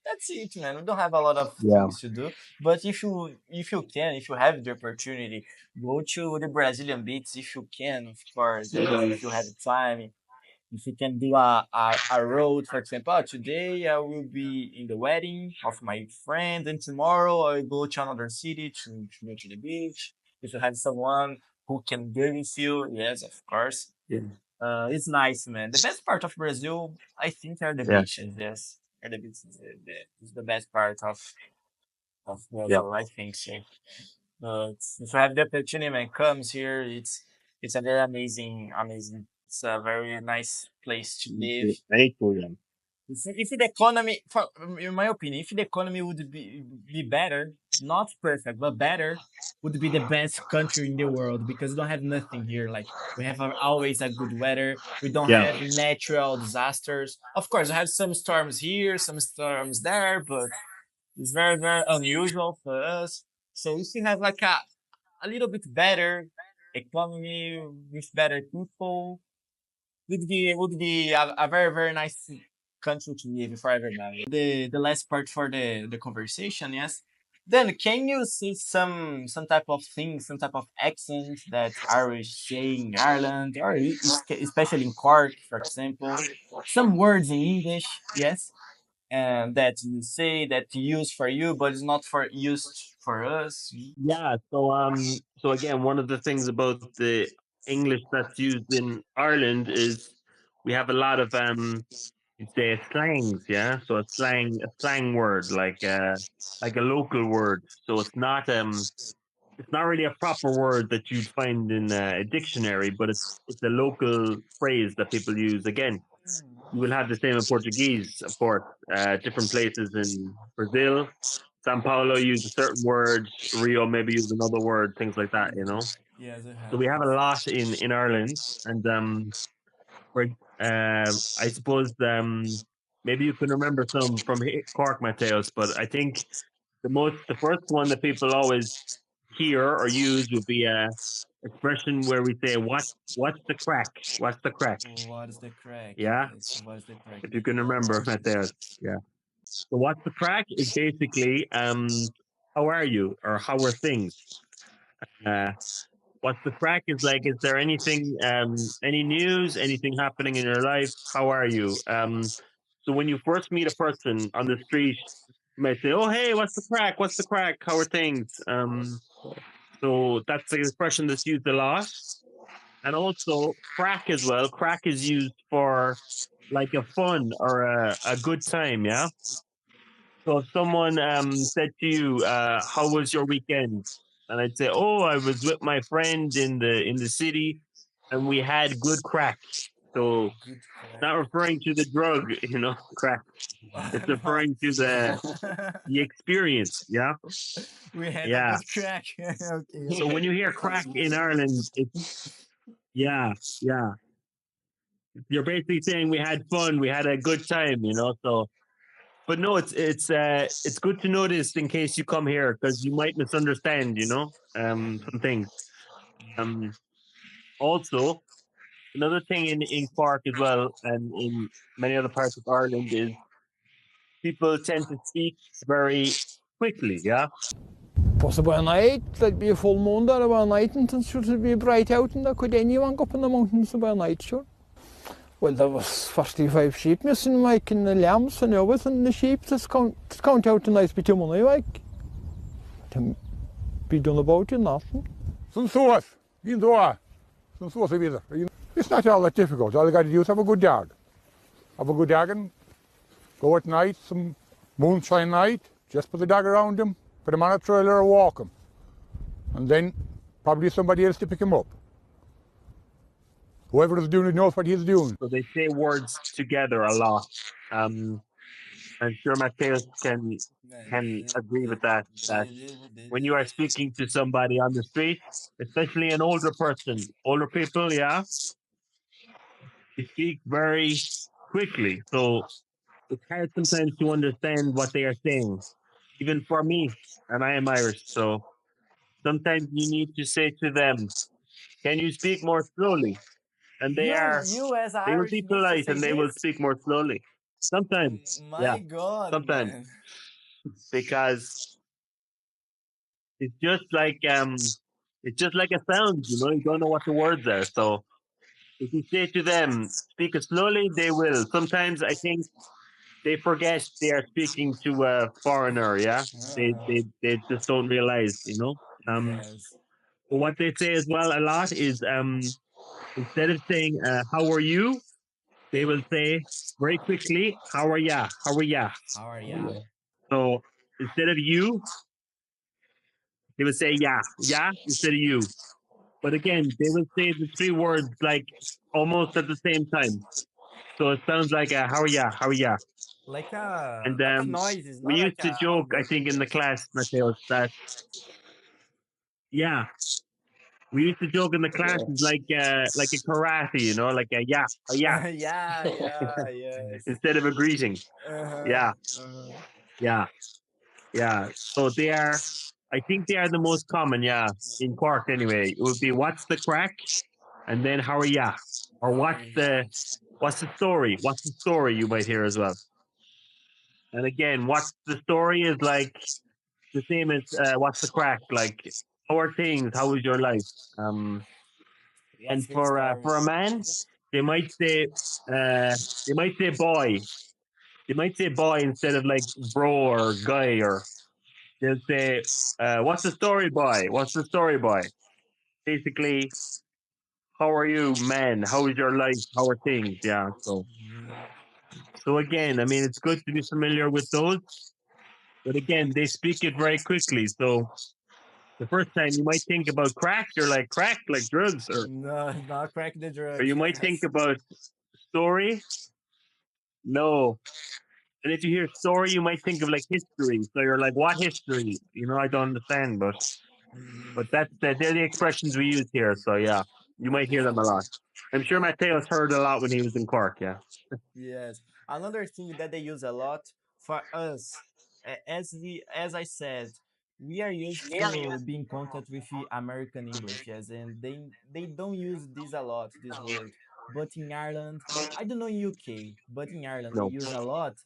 That's it, man. We don't have a lot of Yeah. things to do, but if you have the opportunity, go to the Brazilian beach if you can, of course. yeah. If you have time, if you can do a road, for example, today I will be in the wedding of my friend, and tomorrow I will go to another city to go to the beach. If you have someone who can go with you, yes, of course. Yeah. It's nice, man. The best part of Brazil, I think, are the Yeah. beaches. Yes, are the beaches. Is the best part of Yeah. Brazil. I think so. If you have the opportunity, man, comes here. It's a very amazing. It's a very nice place to live. Very cool. Yeah. If the economy, in my opinion, if the economy would be better, not perfect, but better, would be the best country in the world because we don't have nothing here. Like we have always a good weather. We don't Yeah. have natural disasters. Of course, we have some storms here, some storms there, but it's very very unusual for us. So if you have like a little bit better economy with better people, would be a very very nice country to live for everybody. The last part for the conversation, yes. Then can you see some type of thing, some type of accent that Irish say in Ireland, or especially in Cork, for example, some words in English, yes, and that you say that you use for you, but it's not for used for us. Yeah. So again, one of the things about the English that's used in Ireland is we have a lot of you'd say slangs. Yeah. So a slang word, like a local word. So it's not really a proper word that you'd find in a dictionary, but it's a local phrase that people use. Again, you will have the same in Portuguese, of course. Different places in Brazil, Sao Paulo use a certain word, Rio maybe use another word, things like that, you know. Yes, I So have. we have a lot in Ireland, and for I suppose maybe you can remember some from Cork, Mateos, but I think the first one that people always hear or use would be a expression where we say what's the crack? What's the crack? What is the crack? Yeah, Yes, what is the crack? if you can remember, Mateos. Yeah. So what's the crack is basically how are you or how are things? Uh, what's the crack is like, is there anything, any news, anything happening in your life? How are you? So when you first meet a person on the street, you might say, oh, hey, what's the crack? What's the crack? How are things? So that's the expression that's used a lot. And also crack as well. Crack is used for like a fun or a good time. Yeah. So if someone said to you, how was your weekend? And I'd say, oh, I was with my friend in the city and we had good crack. So Good crack. not referring to the drug, you know, crack. It's referring to the experience, yeah? We had a Yeah. good crack. Okay. So when you hear crack in Ireland, it's yeah. You're basically saying we had fun, we had a good time, you know. So but no, it's good to notice in case you come here because you might misunderstand, you know, some things. Also, another thing in Cork as well, and in many other parts of Ireland, is people tend to speak very quickly. Yeah. Possible a night, there'd be a full moon there about night, and it should be bright out, and there could anyone go up in the mountains about night, sure. Well, there was 45 sheep missing, like, and the lambs and everything, and the sheep just count out a nice bit of money, like. To be done about it, nothing. Some sauce, you know, some sauce either. It's not all that difficult. All you got to do is have a good dog. Have a good dog and go at night, some moonshine night, just put the dog around him, put him on a trailer or walk him. And then probably somebody else to pick him up. Whoever is doing it knows what he's doing. So they say words together a lot. I'm sure Mateus can agree with that. That when you are speaking to somebody on the street, especially an older person, older people, yeah, they speak very quickly. So it's hard sometimes to understand what they are saying, even for me, and I am Irish. So sometimes you need to say to them, "Can you speak more slowly?" And You as they will Irish be need to polite say and they will this? speak more slowly. Sometimes, My yeah, God, sometimes man. because it's just like a sound, you know. You don't know what the words are. So if you say to them, "Speak slowly," they will. Sometimes I think they forget they are speaking to a foreigner. Yeah, they just don't realize, you know. Yes. But what they say as well a lot is instead of saying "How are you," they will say very quickly, "How are ya? How are ya?" How are ya? So instead of you, they would say "Yeah, yeah" instead of you. But again, they will say the three words like almost at the same time. So it sounds like "How are ya? How are ya?" Like And a noise, it's we not like used to a joke, I audible. think, in the class, Mateos, that yeah, we used to joke in the classes like a karate, you know, like a yeah, Yeah, yes. instead of a greeting. Uh-huh. Yeah, Uh-huh. yeah. Yeah. So they are, I think they are the most common, yeah, in Cork anyway. It would be what's the crack? And then how are ya? Or How are ya? what's the story? What's the story you might hear as well. And again, what's the story is like the same as what's the crack? Like how are things? How is your life? What's And the story? for a man, they might say uh they might say boy. They might say boy instead of like bro or guy or they'll say, what's the story, boy? What's the story, boy? Basically, how are you, man? How is your life? How are things? Yeah. So again, I mean, it's good to be familiar with those, but again, they speak it very quickly. So the first time you might think about crack, you're like crack, like drugs, No, not crack the or drugs. you might think about story, No. And if you hear story, you might think of like history. So you're like, what history? You know, I don't understand, but they're the expressions we use here. So yeah, you might hear them a lot. I'm sure Mateos heard a lot when he was in Cork. Yeah. Yes. Another thing that they use a lot for us, as I said, we are used to be in contact with the American English, yes, and they don't use this a lot, this word. But in Ireland, I don't know in UK, but in Ireland they No. use a lot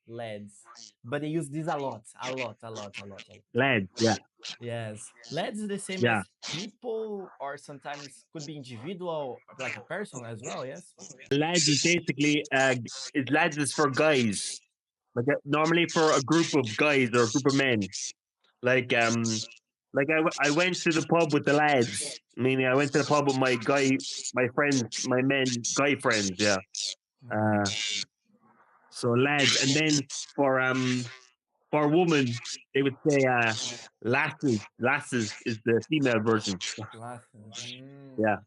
lads. But they use this a lot, a lot, a lot, a lot, a lot. Lads. Yeah. Yes, lads is the same Yeah. as people, or sometimes could be individual, like a person as well. Yes. Lads is basically lads is for guys. Like normally for a group of guys or a group of men. Like I went to the pub with the lads. Meaning I went to the pub with my friends, my men, guy friends. Yeah. So lads, and then for for women, they would say lasses. Lasses is the female version. Glasses. Yeah.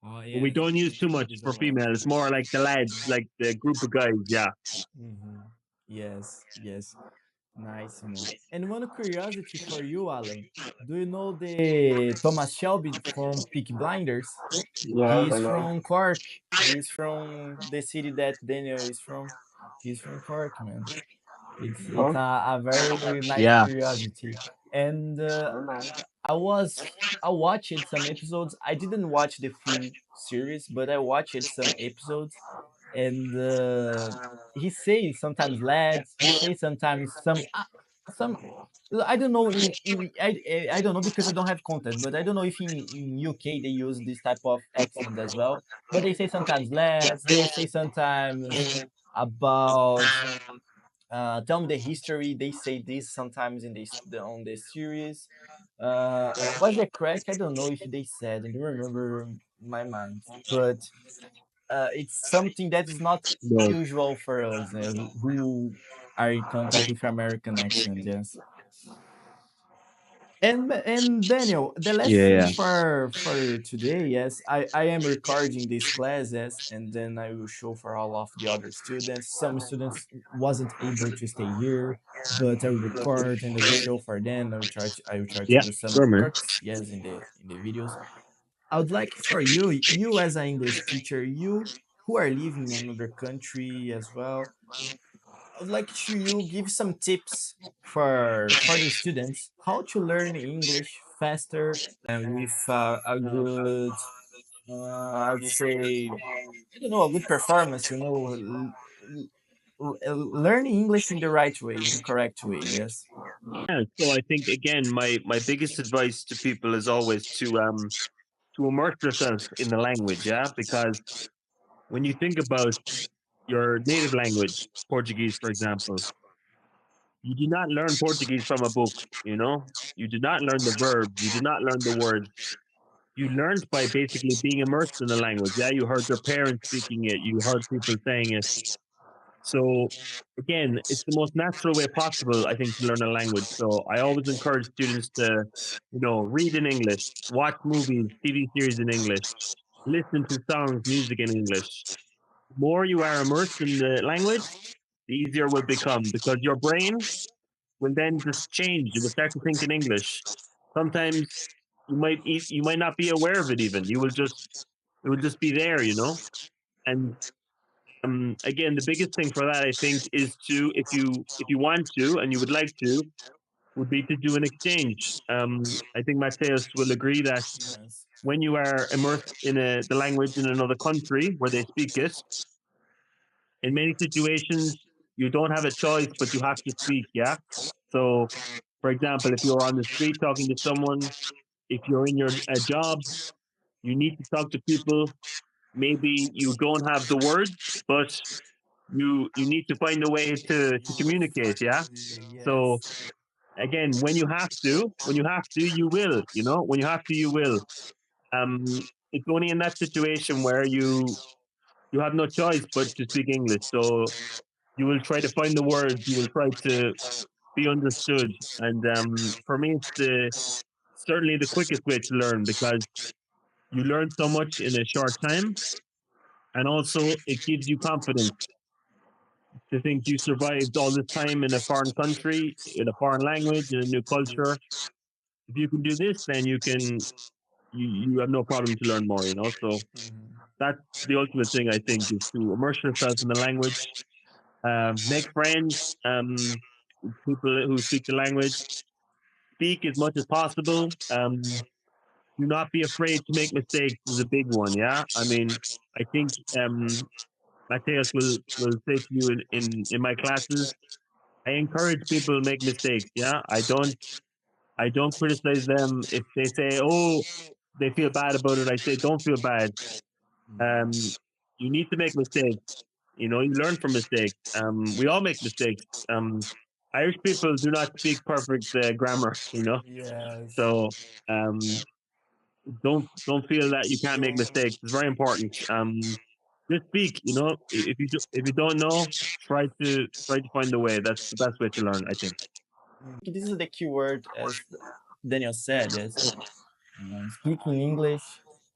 Oh But we yes, don't use we too use much this a for lot. female. It's more like the lads, like the group of guys. Yeah. Yes, yes. Nice, man. And one curiosity for you, Alan. Do you know the Thomas Shelby from Peaky Blinders? Yes, He's I know. from Cork. He's from the city that Daniel is from. He's from Cork, man. It's Oh, a very nice Yeah. curiosity. And very nice. I watched some episodes. I didn't watch the full series, but I watched some episodes, and he says sometimes lads. He says sometimes some. I don't know. I don't know because I don't have content, but I don't know if in UK they use this type of accent as well. But they say sometimes lads. They say sometimes about tell me the history. They say this sometimes in on the series. Was the crack? I don't know if they said. I don't remember my mind, but it's something that is not No. usual for us who are in contact with American accent. Yes. And Daniel, the last thing Yeah. for today, yes, I am recording these classes and then I will show for all of the other students. Some students wasn't able to stay here, but I will record and I will show for them. I will try to Yeah. do some Sure, man. works, yes, in the videos. I would like for you as an English teacher, you who are living in another country as well, I would like to you give some tips for the students how to learn English faster and with a good, I would say, I don't know, a good performance. Learning English in the right way, in the correct way. Yes. Yeah. So I think again, my biggest advice to people is always to immerse yourself in the language. Yeah, because when you think about your native language, Portuguese, for example, you do not learn Portuguese from a book. You know, you do not learn the verbs. You do not learn the words. You learned by basically being immersed in the language. Yeah, you heard your parents speaking it. You heard people saying it. So again, it's the most natural way possible, I think, to learn a language. So I always encourage students to, read in English, watch movies, TV series in English, listen to songs, music in English. The more you are immersed in the language, the easier it will become because your brain will then just change. You will start to think in English. Sometimes you might not be aware of it even. It will just be there, And again, the biggest thing for that I think is to if you want to and you would like to would be to do an exchange. I think Mateus will agree that Yes. when you are immersed in the language in another country where they speak it, in many situations you don't have a choice, but you have to speak. Yeah. So, for example, if you're on the street talking to someone, if you're in your a job, you need to talk to people. Maybe you don't have the words, but you need to find a way to communicate. Yeah. So Yes. again, when you have to, you will. When you have to, you will. It's only in that situation where you have no choice but to speak English. So you will try to find the words. You will try to be understood. And for me, it's certainly the quickest way to learn because you learn so much in a short time. and also it gives you confidence to think you survived all this time in a foreign country, in a foreign language, in a new culture. If you can do this, then you have no problem to learn more. So that's the ultimate thing, I think, is to immerse yourself in the language, make friends, people who speak the language, speak as much as possible. Do not be afraid to make mistakes is a big one. Yeah, I mean, I think Mateus will say to you in my classes, I encourage people to make mistakes. Yeah, I don't criticize them if they say, oh, they feel bad about it. I say, don't feel bad. You need to make mistakes. You learn from mistakes. We all make mistakes. Irish people do not speak perfect grammar. Yes. So don't feel that you can't make mistakes. It's very important. Just speak. If you don't know, try to find a way. That's the best way to learn, I think. This is the key word, as Daniel said, yes. Speaking English,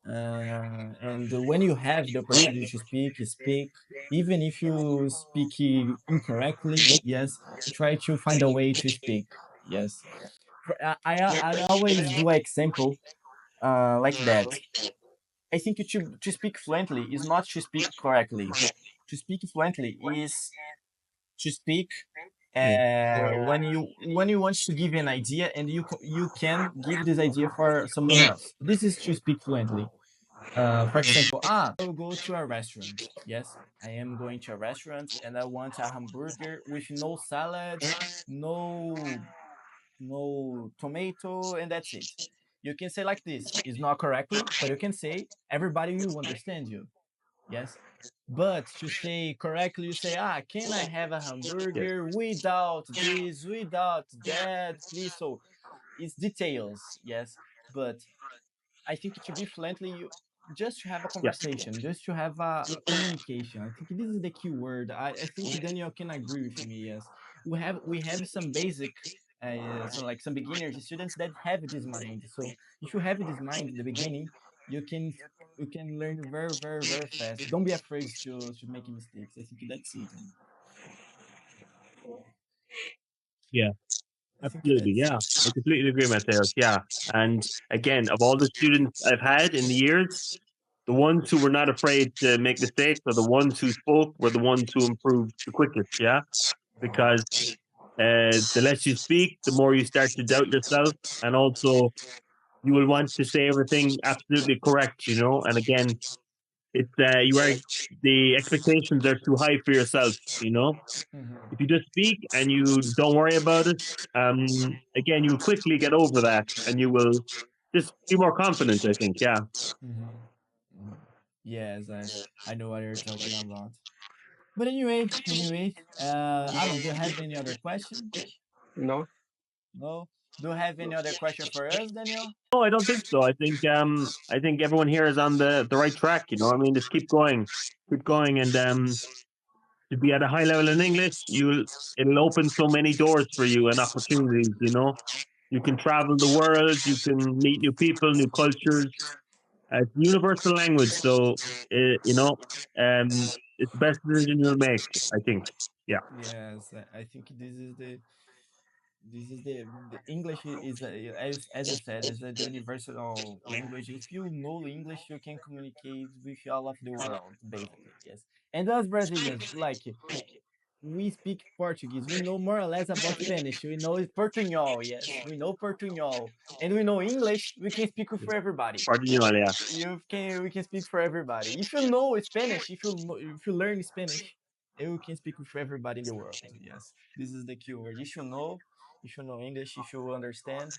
and when you have the opportunity to speak, even if you speak incorrectly, yes, try to find a way to speak, yes. I always do an example like that. I think to speak fluently is not to speak correctly. To speak fluently is to speak when you want to give an idea and you can give this idea for someone else. This is to speak fluently. For example, I will go to a restaurant. Yes, I am going to a restaurant and I want a hamburger with no salad, no tomato, and that's it. You can say like this. It's not correctly, but you can say everybody will understand you. Yes. But to say correctly, you say, can I have a Yes. hamburger without this, without that, please? So it's details, yes. But I think to be fluently, just to have a Yeah. conversation, just to have a communication. I think this is the key word. I think Daniel can agree with me. Yes, we have some basic, so like some beginners students that have this mind. So if you have this mind in the beginning, you can you can learn very very very fast. Don't be afraid to make mistakes. I think that's it. Yeah. I think Absolutely. that's Yeah. I completely agree, Mateus. Yeah. And again, of all the students I've had in the years, the ones who were not afraid to make mistakes are the ones who spoke were the ones who improved the quickest. Yeah. Because the less you speak, the more you start to doubt yourself. And also, you will want to say everything absolutely correct, And again, it's the expectations are too high for yourself. If you just speak and you don't worry about it, again, you'll quickly get over that and you will just be more confident, I think. Yeah. yes, I know what you're talking about. But anyway, Alan, do you have any other question? No? No? Do you have any other question for us, Daniel? No, I don't think so. I think everyone here is on the right track. I mean, just keep going, and to be at a high level in English, it'll open so many doors for you and opportunities. You can travel the world, you can meet new people, new cultures. It's a universal language, so it's the best decision you'll make, I think. Yeah. Yes, I think this is the English is as you said is the universal language. If you know English, you can communicate with all of the world, basically. Yes, and us Brazilians, like we speak Portuguese. We know more or less about Spanish. We know Portuñol. Yes, we know Portuñol, and we know English. We can speak for everybody. Pardon you, yeah. We can speak for everybody. If you know Spanish, if you learn Spanish, you can speak with everybody in the world. Yes, this is the keyword. If you know English, if you understand,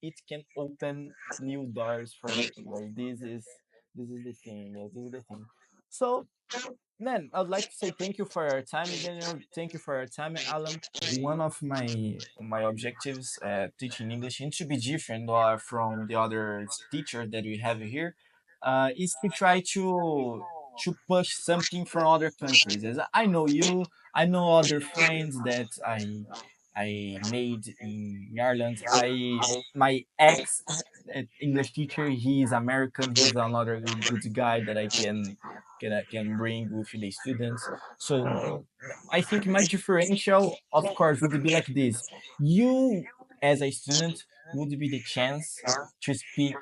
it can open new doors for you. Like this is the thing. Yes, this is the thing. So man, I'd like to say thank you for your time, Daniel. Thank you for your time, Alan. One of my objectives teaching English and to be different from the other teachers that we have here is to try to push something from other countries. As I know you, I know other friends that I made in Ireland. My ex English teacher, he is American. He's another good guy that I can can bring with the students. So I think my differential, of course, would be like this: you as a student would be the chance to speak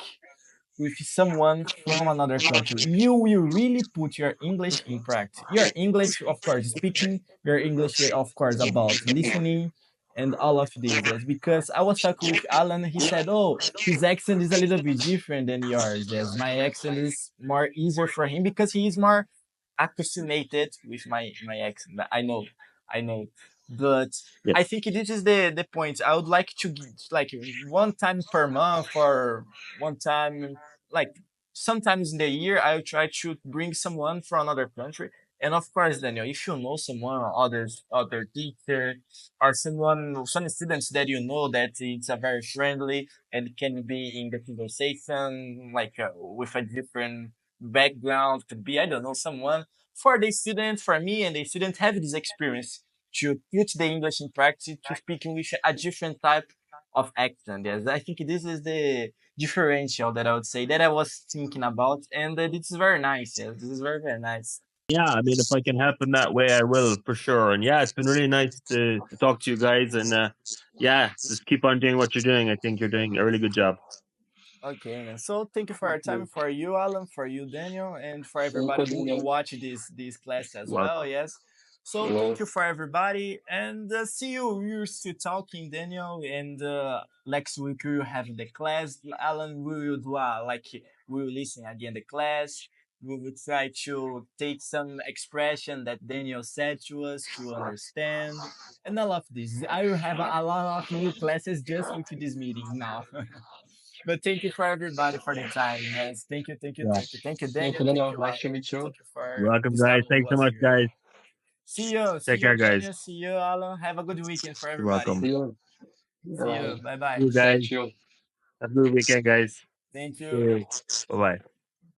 with someone from another country. You will really put your English in practice. Your English, of course, speaking, your English, of course, about listening and all of this. Yes, because I was talking with Alan, he said, oh, his accent is a little bit different than yours. Yes, my accent is more easier for him because he is more accustomed with my accent. I know. But Yes. I think this is the point. I would like to like one time per month or one time like sometimes in the year I'll try to bring someone from another country. And of course, Daniel, if you know someone or other teacher or some students that you know that it's a very friendly and can be in the conversation like with a different background, could be I don't know someone for the student, for me and the student have this experience to put the English in practice to speak English a different type of accent. Yes, I think this is the differential that I would say that I was thinking about, and this is very nice. Yes, this is very very nice. Yeah, I mean, if I can help in that way, I will for sure. And yeah, it's been really nice to talk to you guys. And yeah, just keep on doing what you're doing. I think you're doing a really good job. Okay, man. So thank you for your time, for you, Alan, for you, Daniel, and for everybody who will watch this class as well. Welcome. Yes. So thank you for everybody, and see you. We're still talking, Daniel, and next week we will have the class. Alan, we will do like we will listen again the class. We will try to take some expression that Daniel said to us to understand, and I love this. I will have a lot of new classes just with this meeting now. But thank you for everybody for the time. Yes, thank you, thank you, Yeah. thank you, thank you, Thank Daniel, you, thank Daniel. you, Nice to Alan. meet you. Thank you for You're welcome, this guys. time who Thanks so was much, here. guys. See you, Take care, guys. Daniel. See you, Alan. Have a good weekend for You're everybody. welcome. See you. See you. Bye bye. You guys. Thank you. Have a good weekend, guys. Thank you. Bye bye.